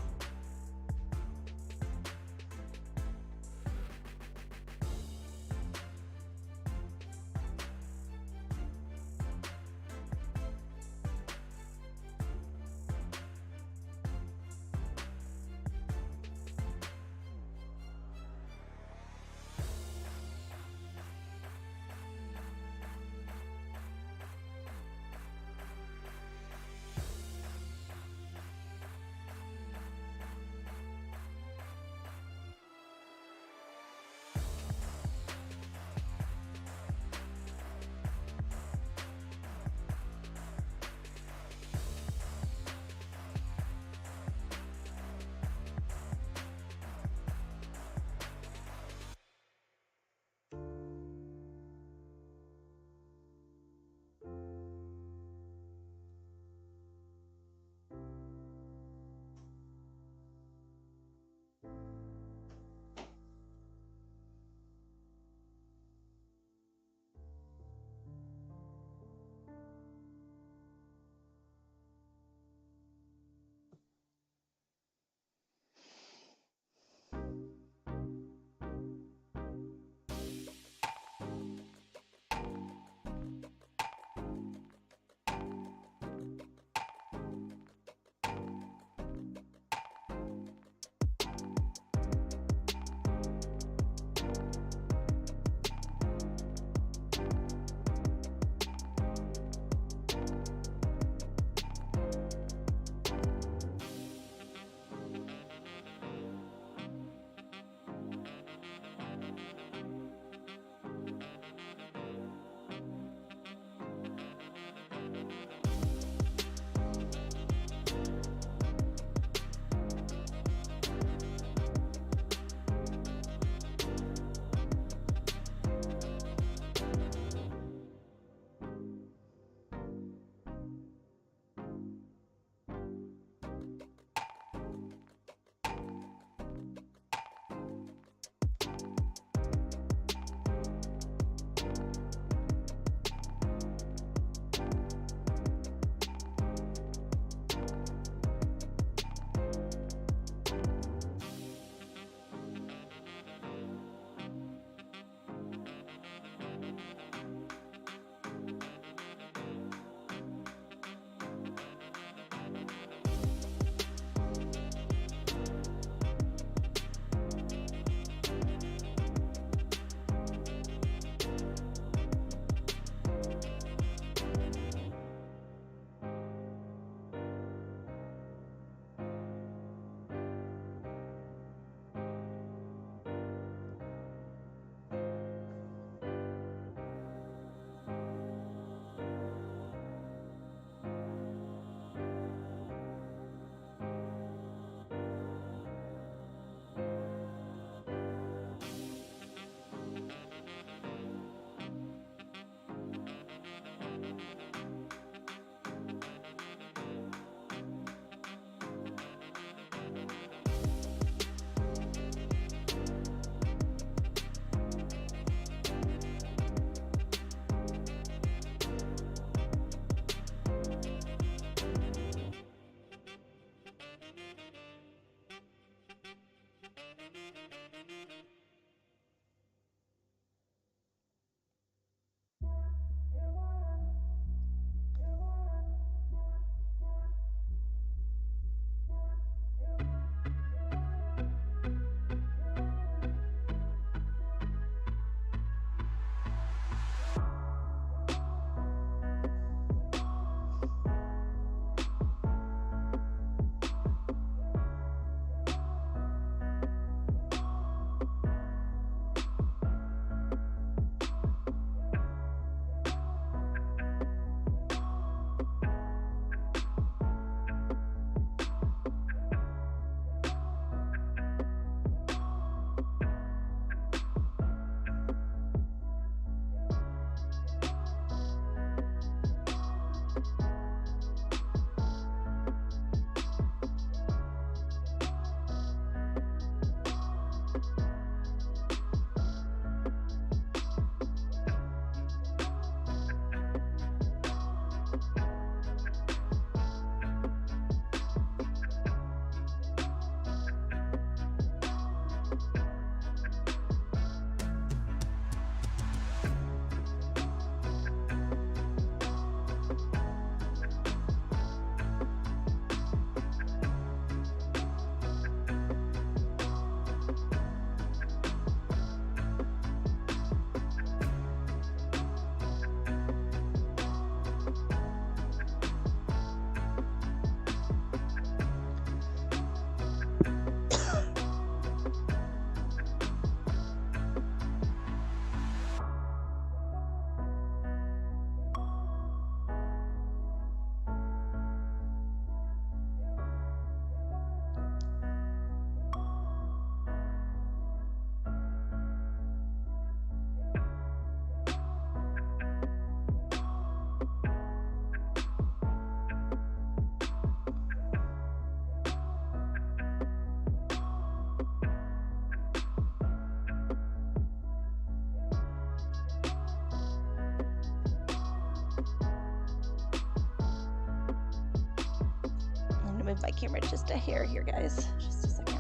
move my camera just a hair here, guys. Just a second.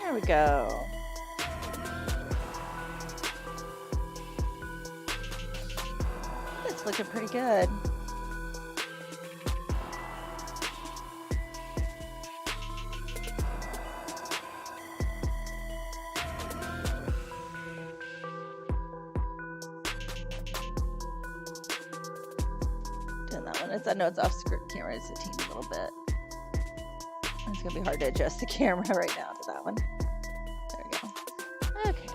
There we go. It's looking pretty good. Doing that one. I know it's off script camera. It's a teeny little bit. It's gonna be hard to adjust the camera right now to that one. There we go. Okay.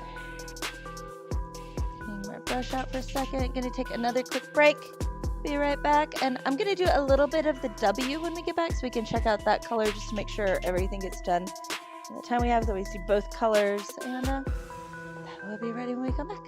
Cleaning my brush out for a second. Gonna take another quick break. Be right back. And I'm gonna do a little bit of the W when we get back so we can check out that color just to make sure everything gets done in the time we have so we see both colors. And that will be ready when we come back.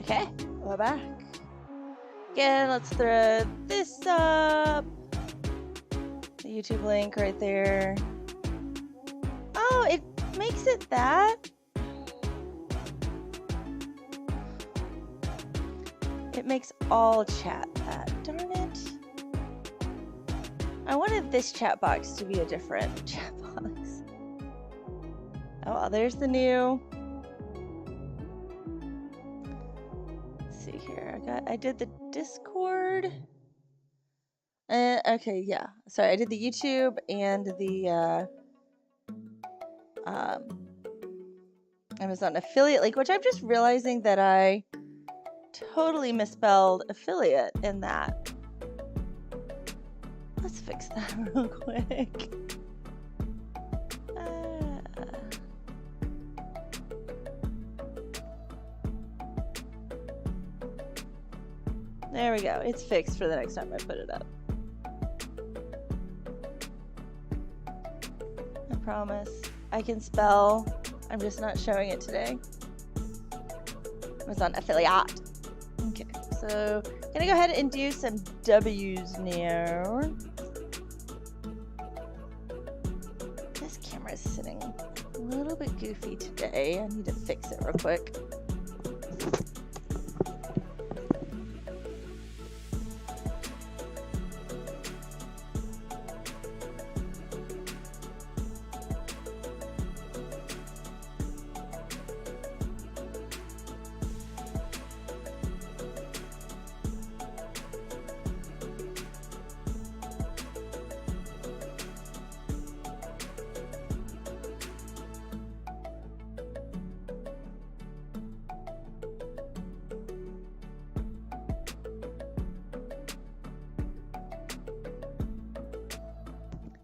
Okay, we're back. Again, let's throw this up. The YouTube link right there. Oh, it makes it that. It makes all chat that. Darn it. I wanted this chat box to be a different chat box. Oh, well, there's the new. Let's see here. I did the Discord. Okay, yeah. Sorry, I did the YouTube and the Amazon affiliate link, which I'm just realizing that I totally misspelled affiliate in that. Let's fix that real quick. There we go. It's fixed for the next time I put it up. I promise. I can spell. I'm just not showing it today. Amazon affiliate. Okay, so I'm gonna go ahead and do some W's now. This camera is sitting a little bit goofy today. I need to fix it real quick.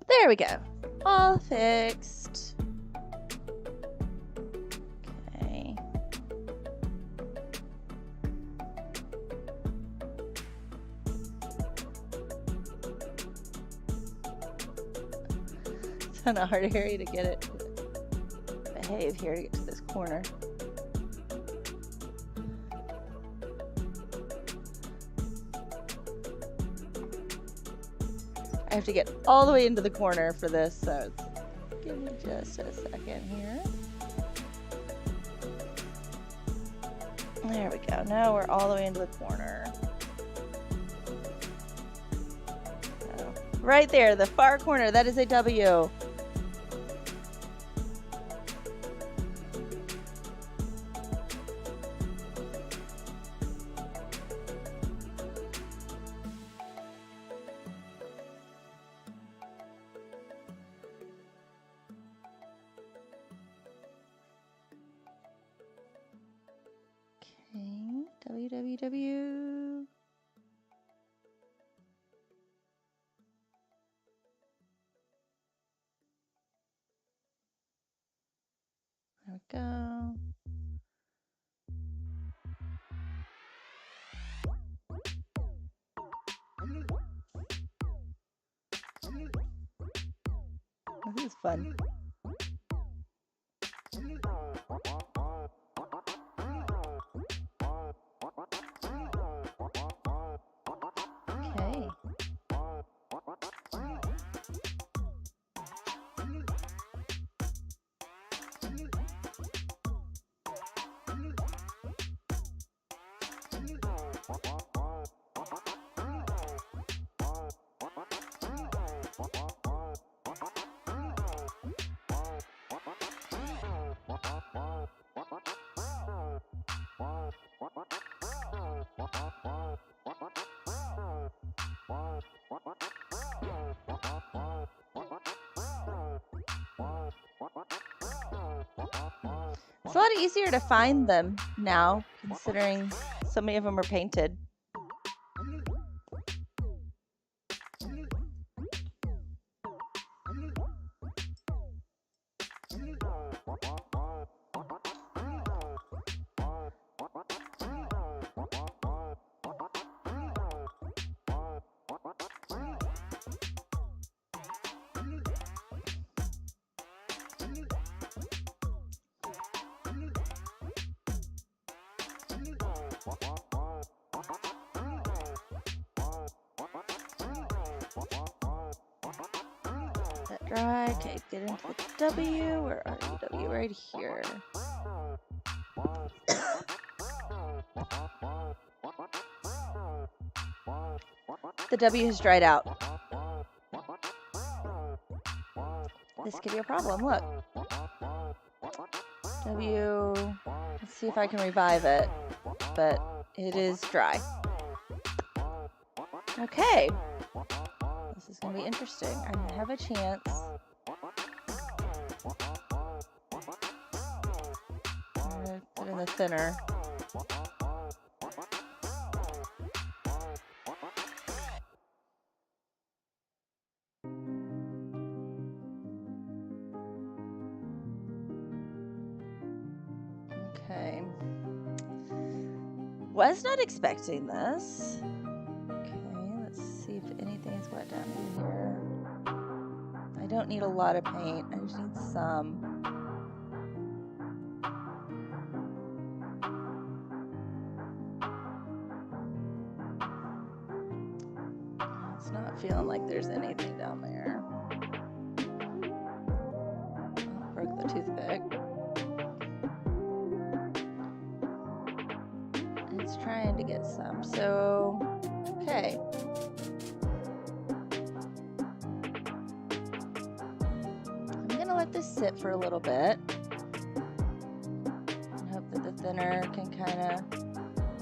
There we go. All fixed. Okay. It's kind of hard area to get it to behave here to get to this corner. I have to get all the way into the corner for this, so give me just a second here. There we go. Now we're all the way into the corner. So, right there, the far corner, that is a W. www. There we go. This is fun. Okay. It's a lot easier to find them now, considering so many of them are painted. dry. Okay, get into the W. Where are you, W? Right here. The W has dried out. This could be a problem. Look. W. Let's see if I can revive it. But it is dry. Okay. This is going to be interesting. I have a chance. I'm going to put in the thinner. Okay. Was not expecting this. Okay, let's see if anything is wet down in here. I don't need a lot of paint. I just need some. It's not feeling like there's anything down there. Oh, broke the toothpick. It's trying to get some. So, okay. I'm going to let this sit for a little bit. And hope that the thinner can kind of,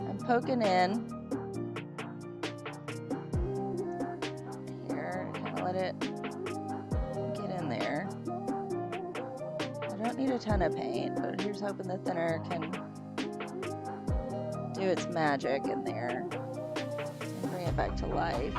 I'm poking in. Here, kind of let it get in there. I don't need a ton of paint, but here's hoping the thinner can do its magic in there and bring it back to life.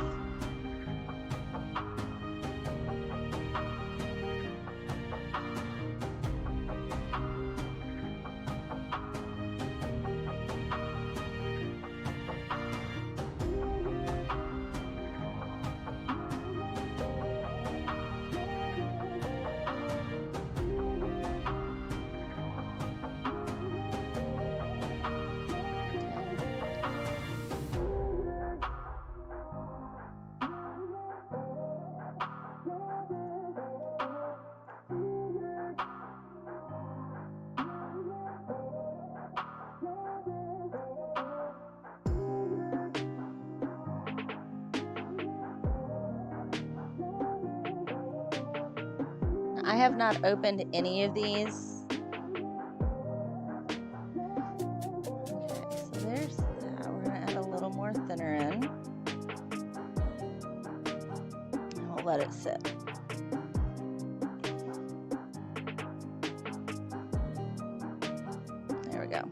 I have not opened any of these. Okay, so there's that. We're going to add a little more thinner in. And we'll let it sit. There we go.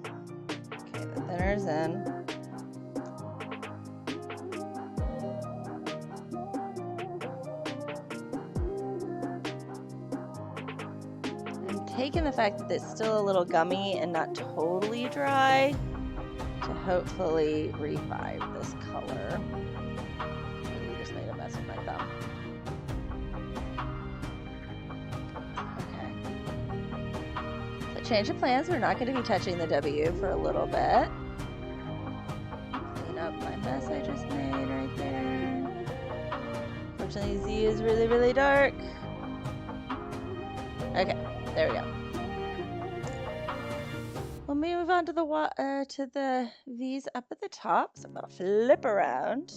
Okay, the thinner's in. Taking the fact that it's still a little gummy and not totally dry to hopefully revive this color. We just made a mess with my thumb. Okay. So change of plans. We're not going to be touching the W for a little bit. Clean up my mess I just made right there. Unfortunately, Z is really, really dark. Okay. There we go. We'll move on to the V's up at the top. So I'm gonna flip around.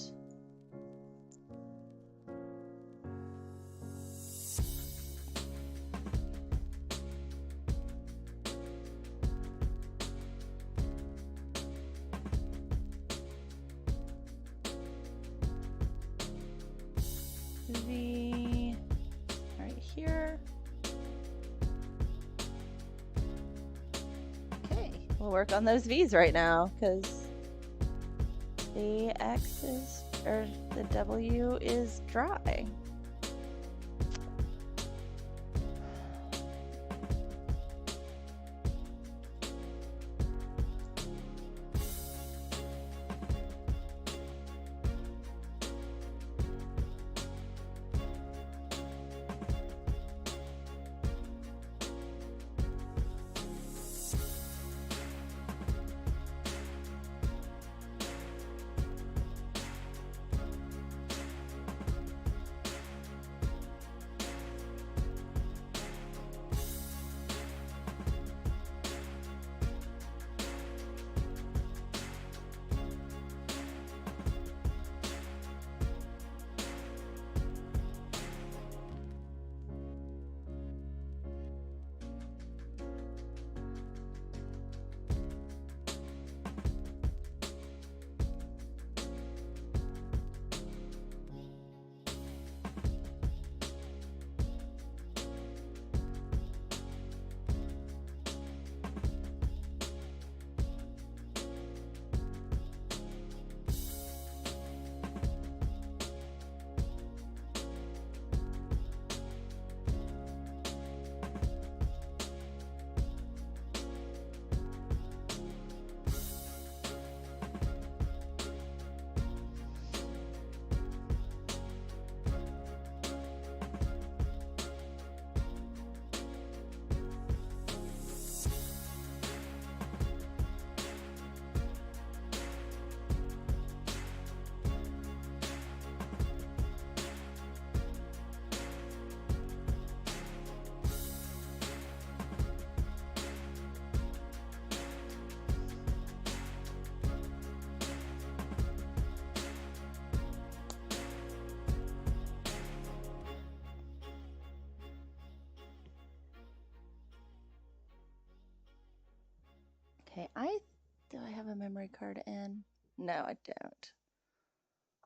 V right here. We'll work on those V's right now because the X is, or the W is dry. memory card in? No, I don't.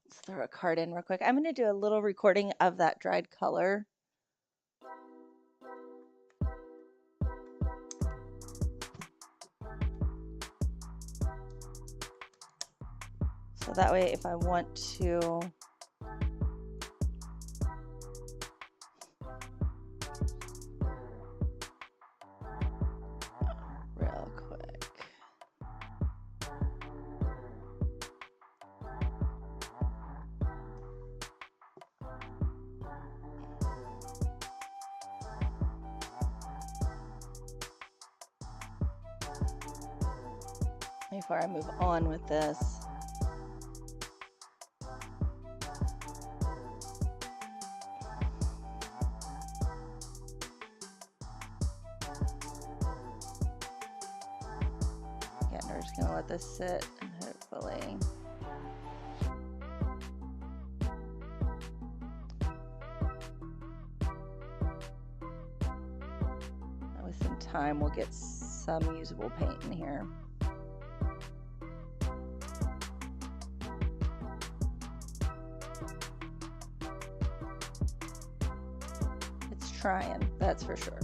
Let's throw a card in real quick. I'm going to do a little recording of that dried color. So that way, if I want to real quick. Before I move on with this. Again, we're just going to let this sit and hopefully. With some time, we'll get some usable paint in here. It's trying, that's for sure.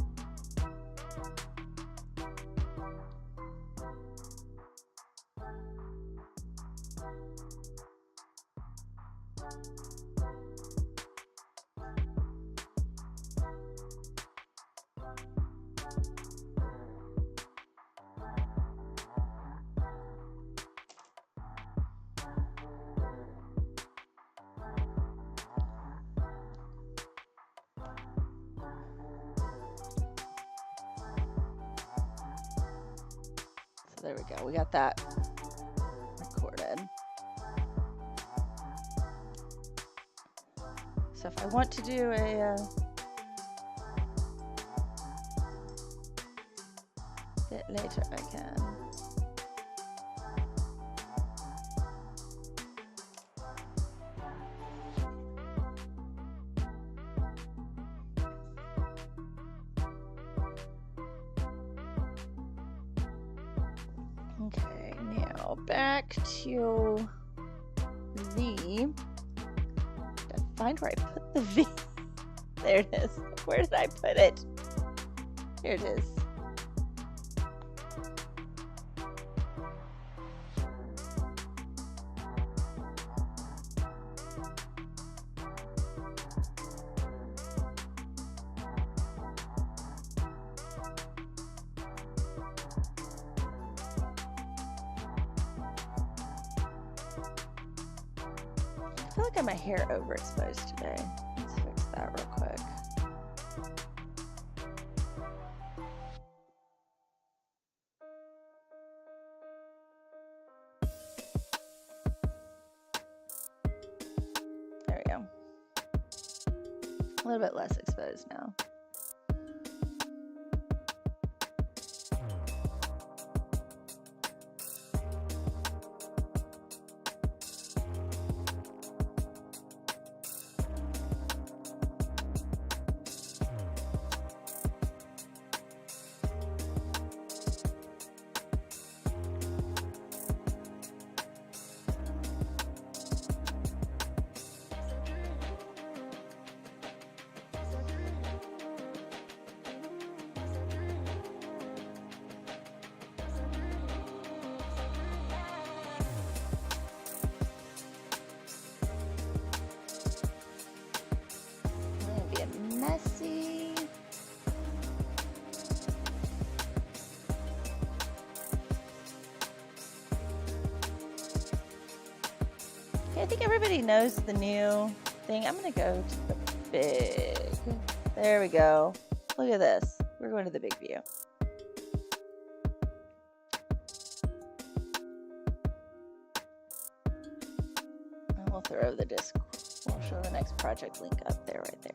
There we go. We got that recorded. So if I want to do a bit later, I can. Okay, now back to V. Gotta find where I put the V. There it is. Where did I put it? Here it is. I feel like I have my hair overexposed today. Let's fix that real quick. There we go. A little bit less exposed now. Messy. Okay, I think everybody knows the new thing. I'm gonna go to the big. There we go. Look at this. We're going to the big view. And we'll throw the disc. We'll show the next project link up there, right there.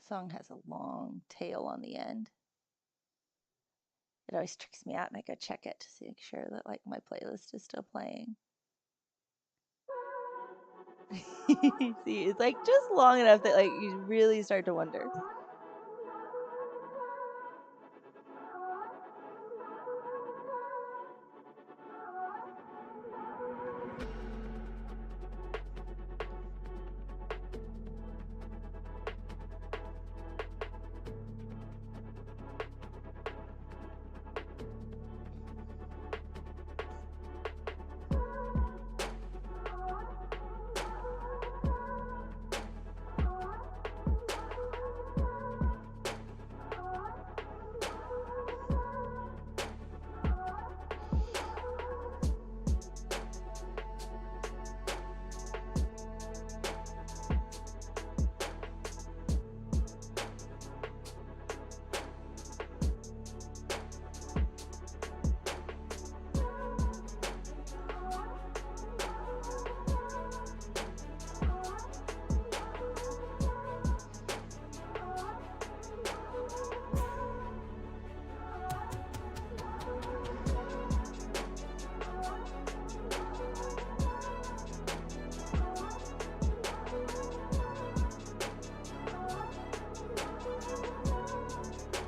Song has a long tail on the end. It always tricks me out and I go check it to make sure that like my playlist is still playing. See, it's like just long enough that like you really start to wonder.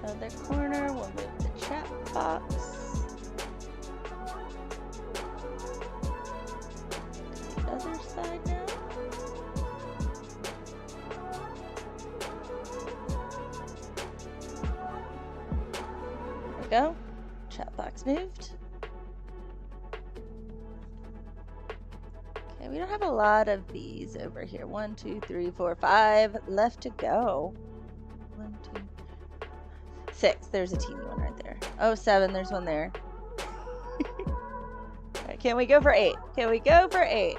Other corner, we'll move the chat box. To the other side now. There we go. Chat box moved. Okay, we don't have a lot of these over here. 1, 2, 3, 4, 5 left to go. 1, 2, 6. There's a teeny one right there. Oh, 7. There's one there. Okay, can we go for 8? Can we go for 8?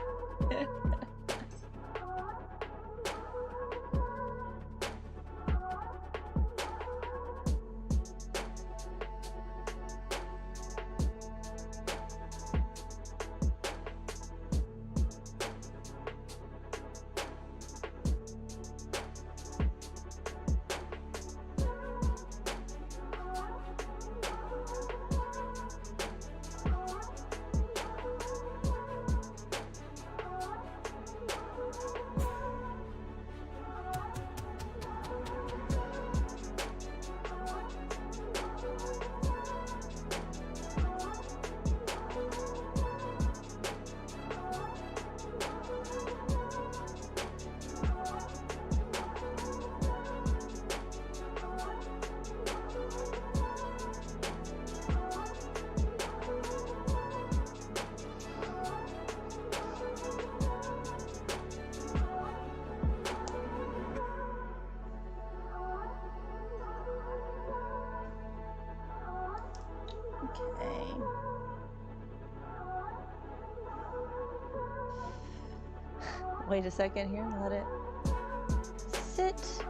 Okay. Wait a second here and let it sit.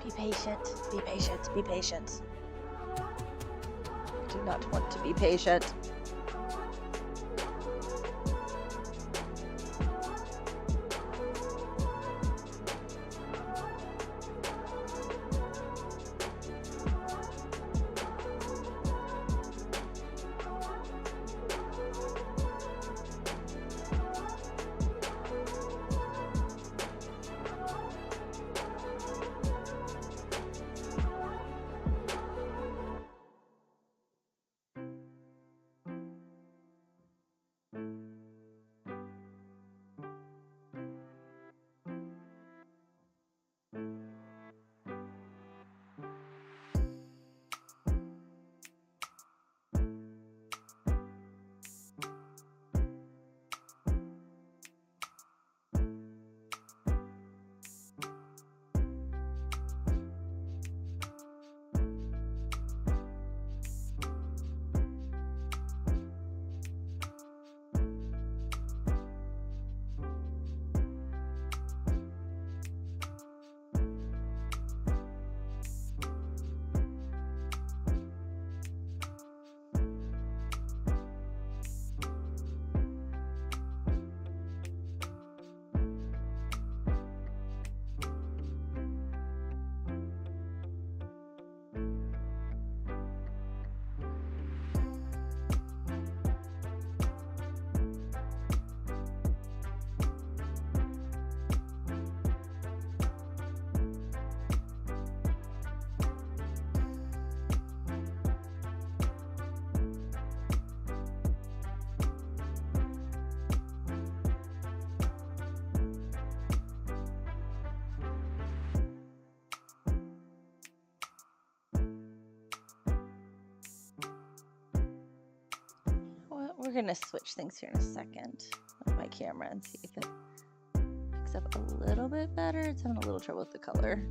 Be patient, be patient, be patient. I do not want to be patient. gonna switch things here in a second with my camera and see if it picks up a little bit better. It's having a little trouble with the color.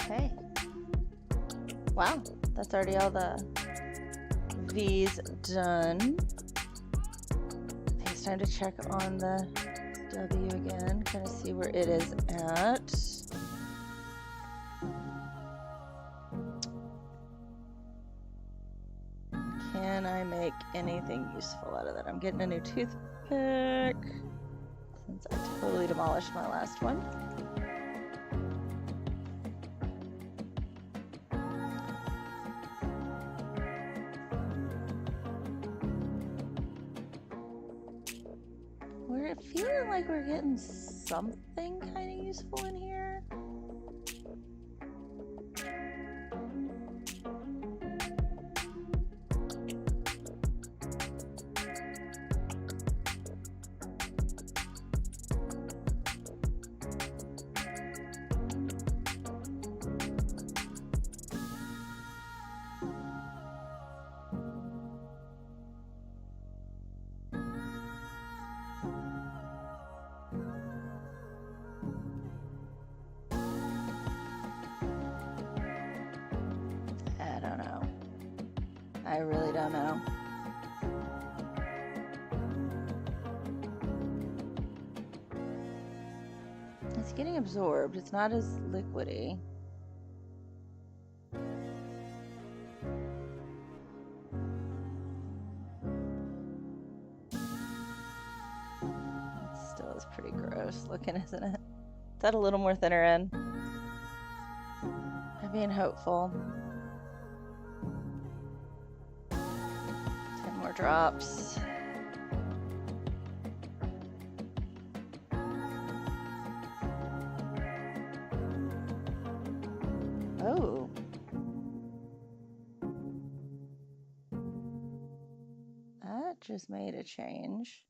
Okay. Wow, that's already all the V's done. I think it's time to check on the W again, kind of see where it is at. Can I make anything useful out of that? I'm getting a new toothpick since I totally demolished my last one. We're feeling like we're getting something kind of useful in here. I really don't know. It's getting absorbed. It's not as liquidy. It still is pretty gross looking, isn't it? Is that a little more thinner in? I'm being hopeful. More drops. Oh. That just made a change.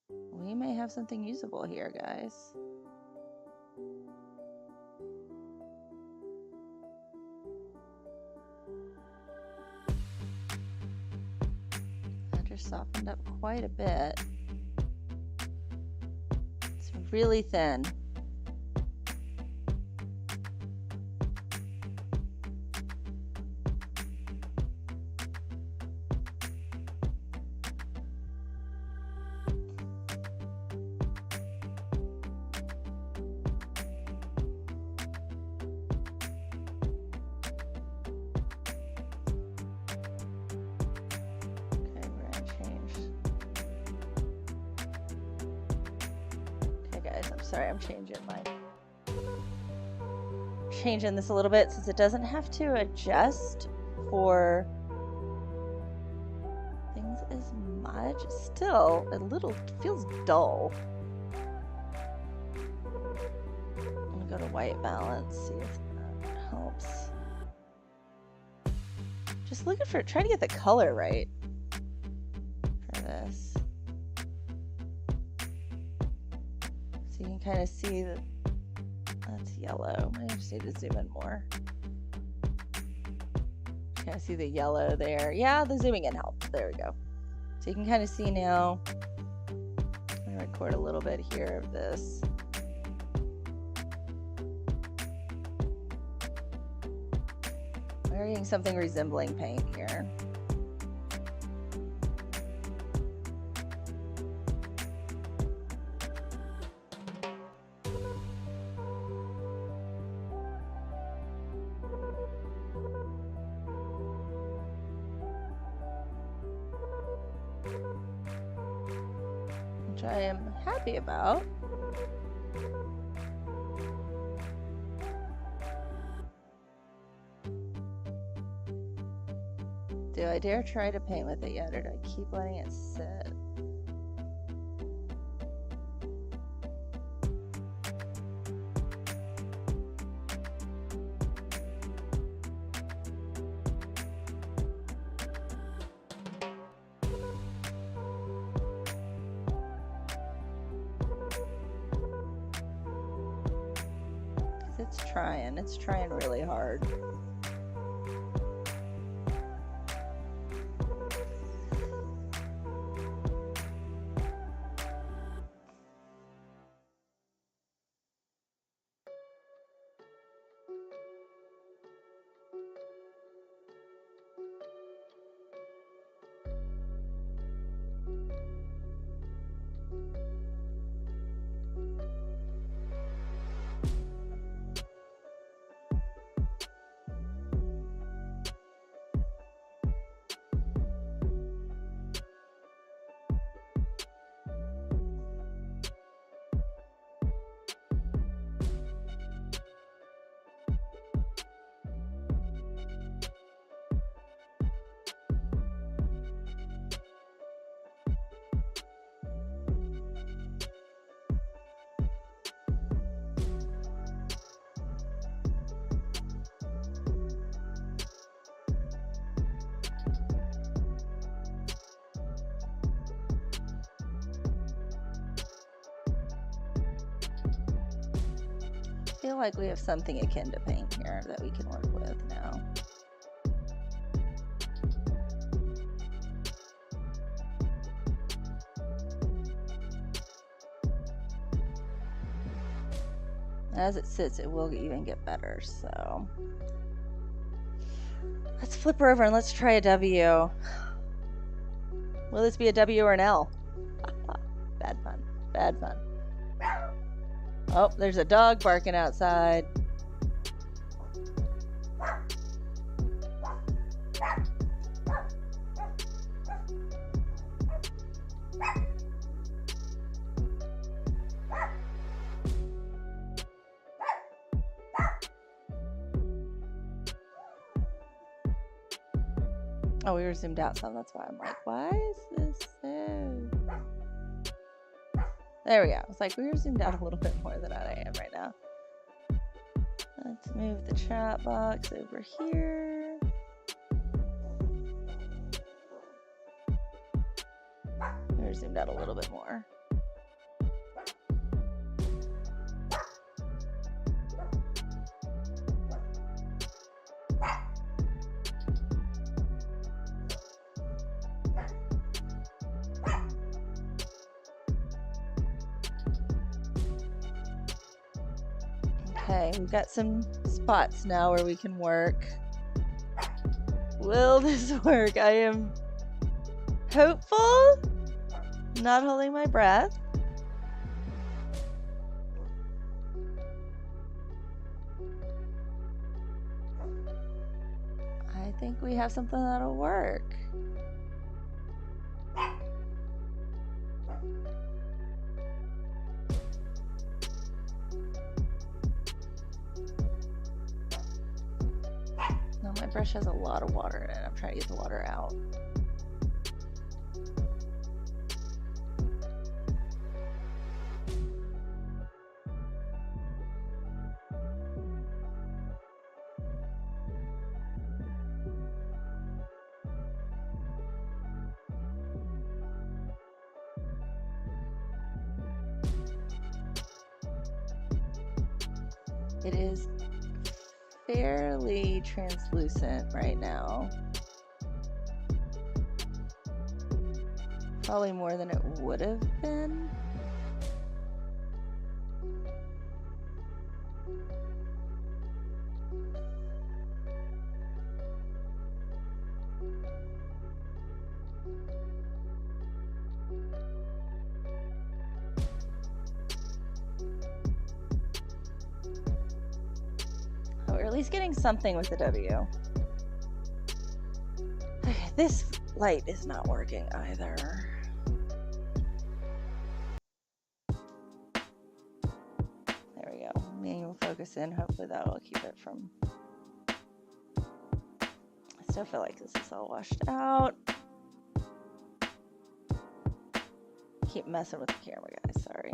We may have something usable here, guys. Softened up quite a bit. It's really thin. sorry, I'm changing this a little bit since it doesn't have to adjust for things as much. Still, a little feels dull. I'm gonna go to white balance, see if that helps. Just looking for, trying to get the color right for this. So you can kind of see that that's yellow. I just need to zoom in more. Kind of see the yellow there. Yeah, the zooming in helps. There we go. So you can kind of see now. I'm gonna record a little bit here of this. We're getting something resembling paint here. Which I am happy about. Do I dare try to paint with it yet, or do I keep letting it sit? It's trying really hard. I feel like we have something akin to paint here that we can work with now. As it sits, it will even get better, so let's flip her over and let's try a W. Will this be a W or an L? Bad fun. Bad fun. Oh, there's a dog barking outside. Oh, we were zoomed out some. That's why I'm like, why is this so... There we go. It's like we were zoomed out a little bit more than I am right now. Let's move the chat box over here. We were zoomed out a little bit more. Okay, we've got some spots now where we can work. Will this work? I am hopeful, not holding my breath. I think we have something that'll work. brush has a lot of water in it. I'm trying to get the water out. It is fairly translucent right now. Probably more than it would have been. Or at least getting something with the W. Okay, this light is not working either. There we go. Manual focus in. Hopefully that will keep it from... I still feel like this is all washed out. Keep messing with the camera, guys. Sorry.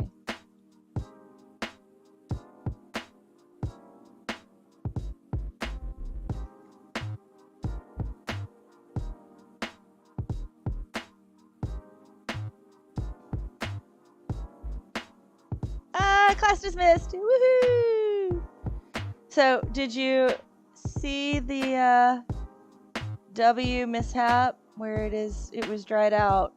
Class dismissed. Woohoo! So, did you see the W mishap where it was dried out?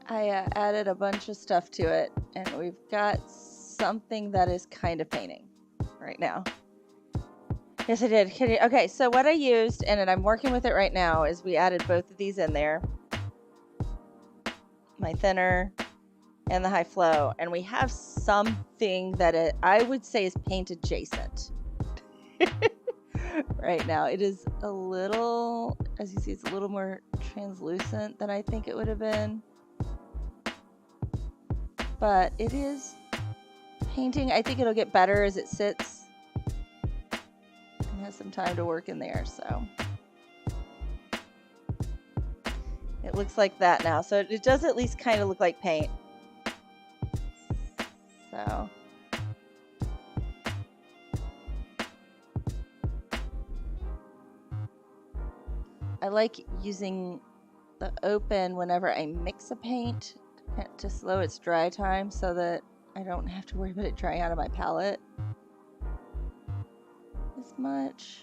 I added a bunch of stuff to it, and we've got something that is kind of painting right now. Yes, I did. Okay, so what I used, and I'm working with it right now, is we added both of these in there. My thinner and the high flow, and we have something that I would say is paint adjacent. Right now it is a little, as you see, it's a little more translucent than I think it would have been, but it is painting. I think it'll get better as it sits and has some time to work in there. So it looks like that now, so it does at least kind of look like paint. So I like using the open whenever I mix a paint to slow its dry time so that I don't have to worry about it drying out of my palette as much.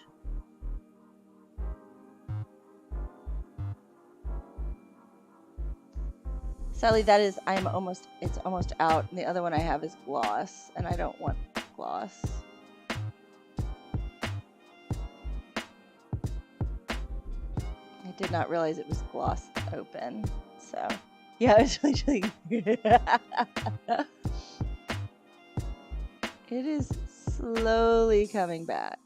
Sadly, it's almost out, and the other one I have is gloss, and I don't want gloss. I did not realize it was gloss open, so yeah, it's really it is slowly coming back.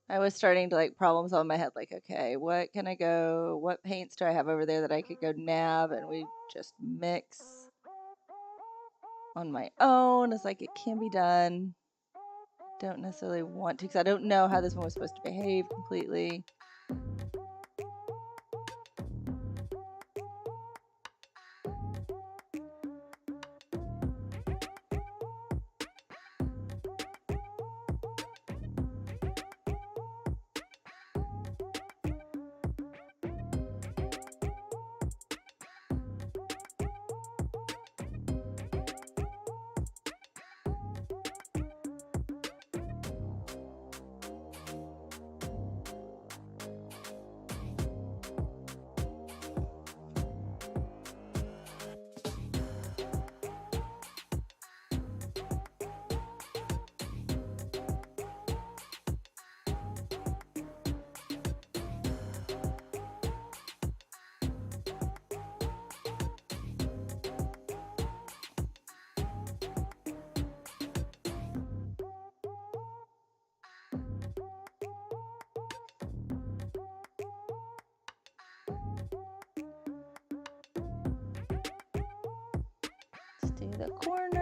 I was starting to problem solve in my head, okay, what paints do I have over there that I could go nab and we just mix on my own. It's it can be done. Don't necessarily want to, because I don't know how this one was supposed to behave completely. do the corner.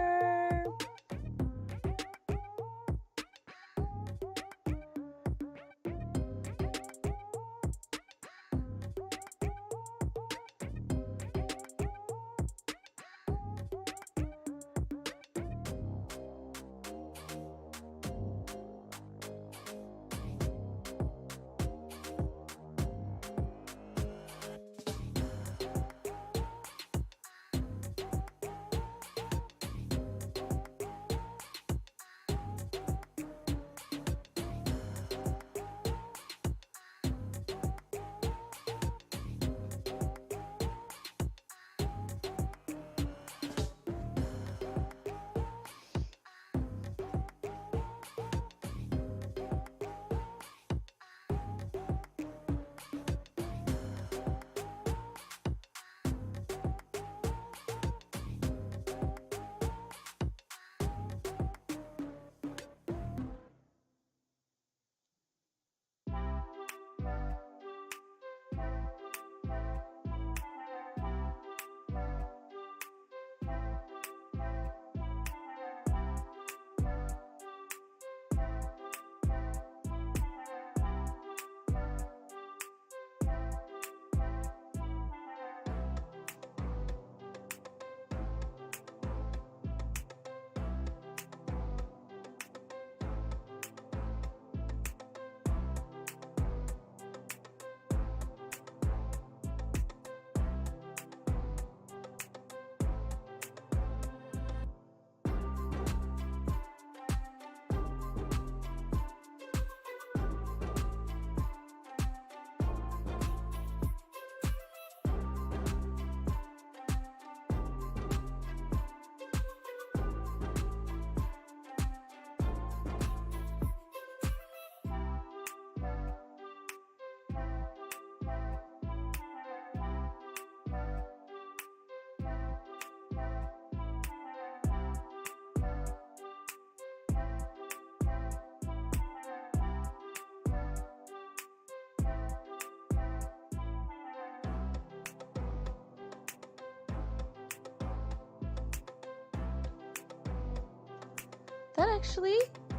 That actually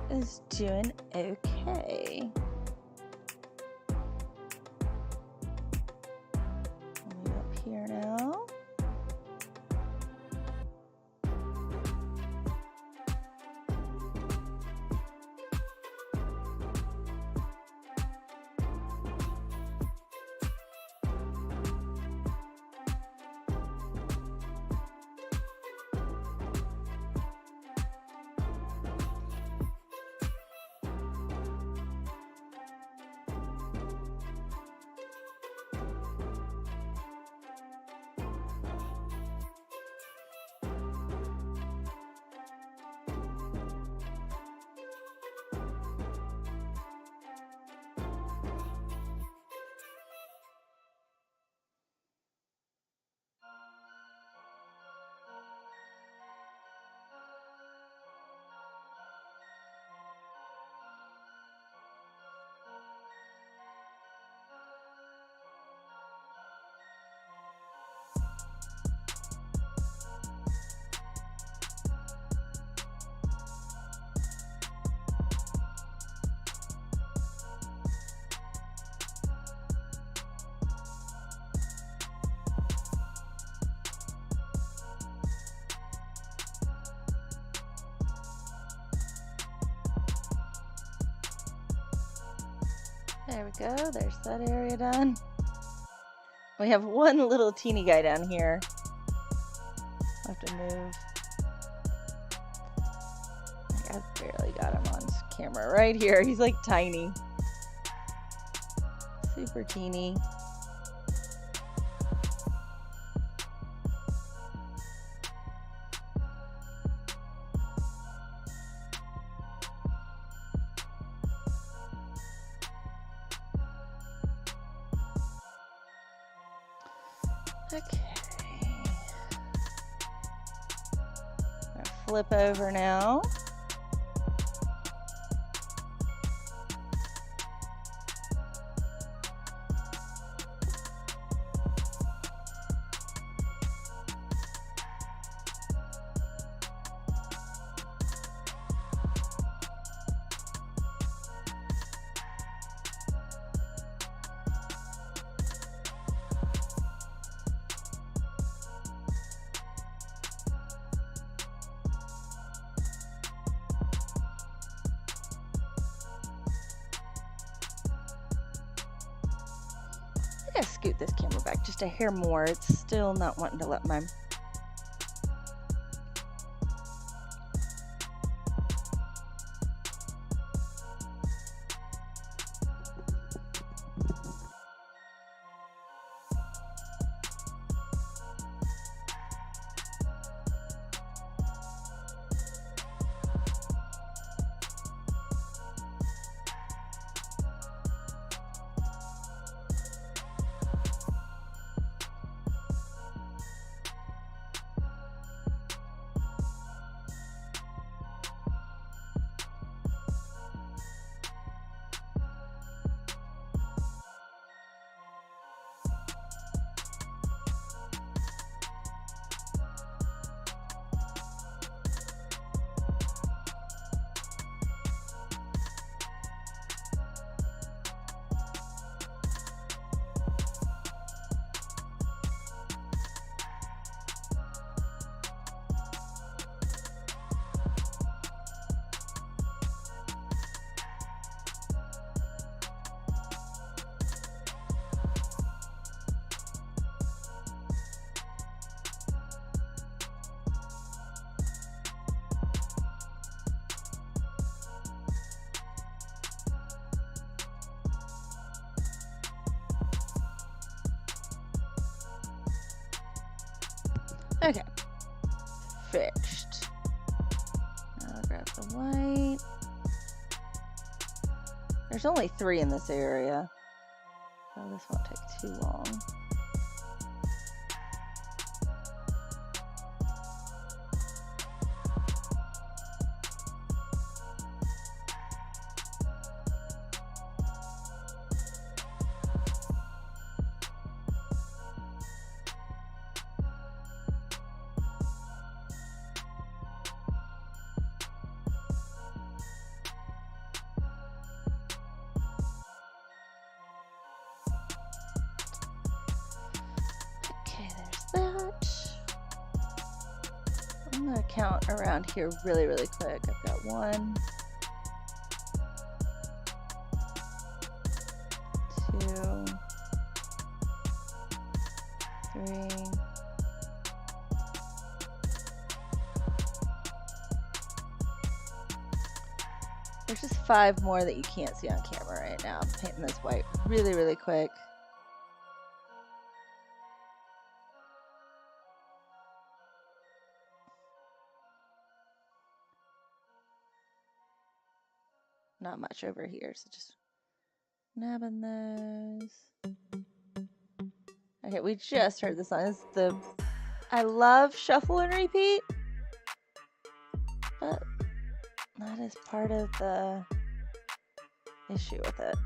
is doing okay. Move up here now. There we go, there's that area done. We have one little teeny guy down here. I'll have to move. I barely got him on camera right here. He's like tiny. Super teeny. Okay. I'm gonna flip over now. gotta scoot this camera back just a hair more. It's still not wanting to let my... Okay, fixed. Now I'll grab the white. There's only 3 in this area, so this won't take too long. I'm gonna count around here really, really quick. I've got 1, 2, 3. There's just 5 more that you can't see on camera right now. I'm painting this white really, really quick. Not much over here, so just nabbing those. Okay, we just heard the song. This is the I love shuffle and repeat, but that is part of the issue with it.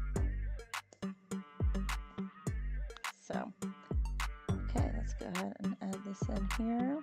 So, okay, let's go ahead and add this in here.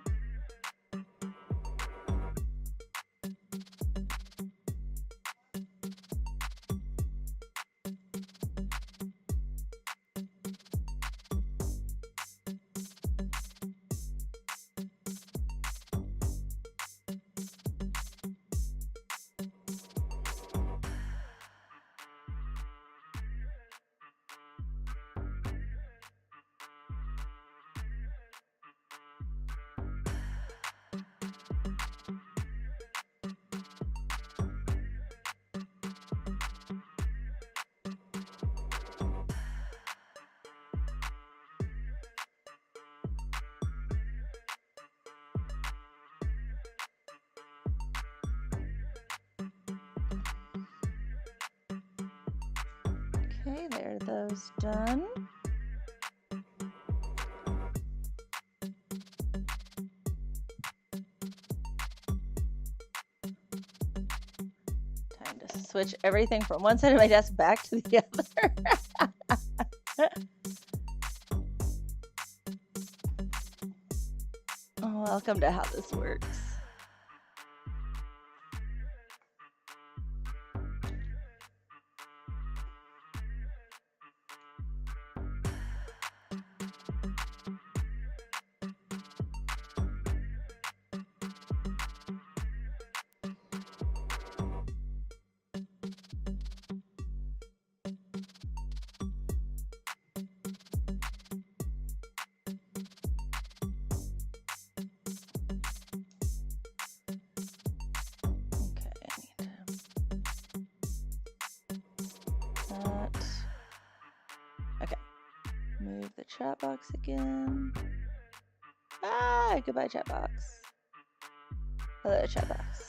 Okay, there are those done. Time to switch everything from one side of my desk back to the other. Oh, welcome to how this works. remove the chat box again. Ah, goodbye chat box. Hello chat box.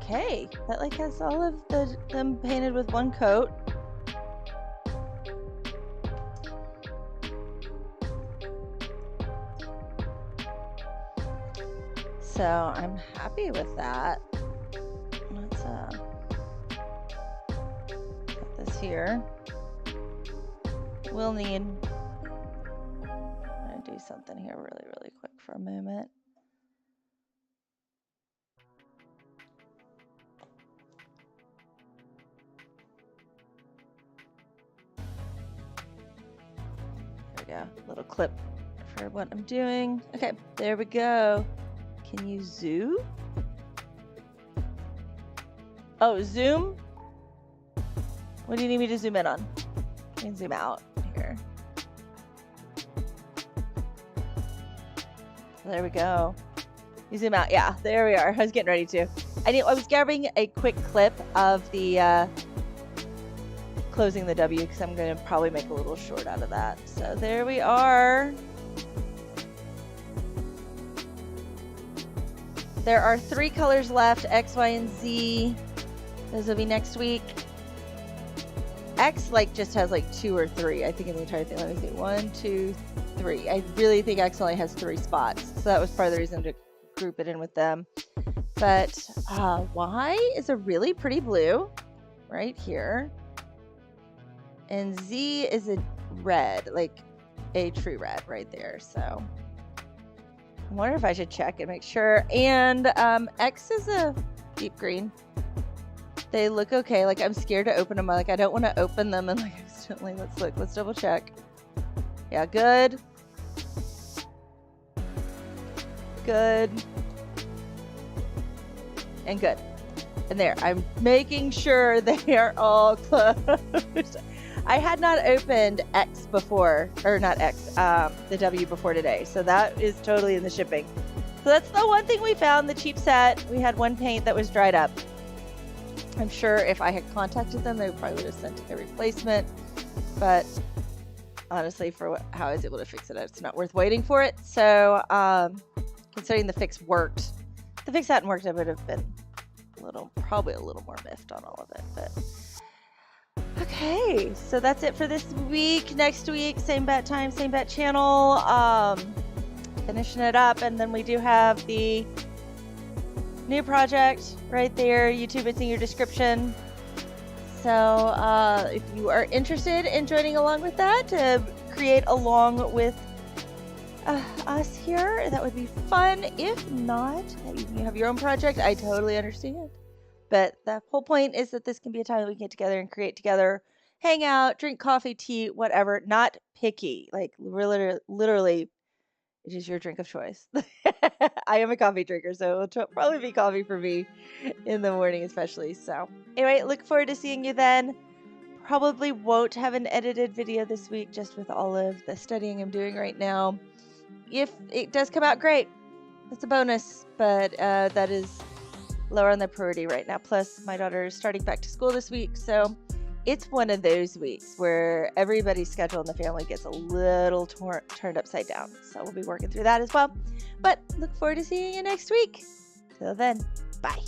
Okay, that like has all of them painted with one coat. So I'm happy with that. Let's put this here. We'll need, I'm gonna do something here really quick for a moment. There we go, little clip for what I'm doing. Okay, there we go. Can you zoom? Oh, zoom? What do you need me to zoom in on? I can zoom out here. There we go. You zoom out. Yeah, there we are. I was getting ready to. I was grabbing a quick clip of the closing the W because I'm going to probably make a little short out of that. So there we are. There are 3 colors left, X, Y, and Z. Those will be next week. X like just has like 2 or 3, I think, in the entire thing. Let me see. 1, 2, 3. I really think X only has 3 spots. So that was part of the reason to group it in with them. But Y is a really pretty blue right here. And Z is a red, like a true red right there. So I wonder if I should check and make sure. And X is a deep green. They look okay. Like, I'm scared to open them. Like, I don't want to open them and like accidentally. Let's look. Let's double check. Yeah, good. Good. And good. And there. I'm making sure they are all closed. I had not opened X before, or not X, the W before today. So that is totally in the shipping. So that's the one thing we found, the cheap set. We had one paint that was dried up. I'm sure if I had contacted them, they probably would have sent a replacement. But honestly, for how I was able to fix it, it's not worth waiting for it. So considering the fix worked, if the fix hadn't worked, I would have been probably a little more miffed on all of it. But okay, so that's it for this week. Next week, same bat time, same bat channel. Finishing it up, and then we do have the new project right there. YouTube, it's in your description. So if you are interested in joining along with that to create along with us here, that would be fun. If not, you have your own project, I totally understand. But the whole point is that this can be a time that we can get together and create together, hang out, drink coffee, tea, whatever. Not picky. Like literally, it is your drink of choice. I am a coffee drinker, so it'll probably be coffee for me in the morning especially. So anyway, look forward to seeing you then. Probably won't have an edited video this week, just with all of the studying I'm doing right now. If it does come out, great. That's a bonus, but that is lower on the priority right now. Plus, my daughter is starting back to school this week, so it's one of those weeks where everybody's schedule in the family gets a little turned upside down. So we'll be working through that as well. But look forward to seeing you next week. Till then, bye.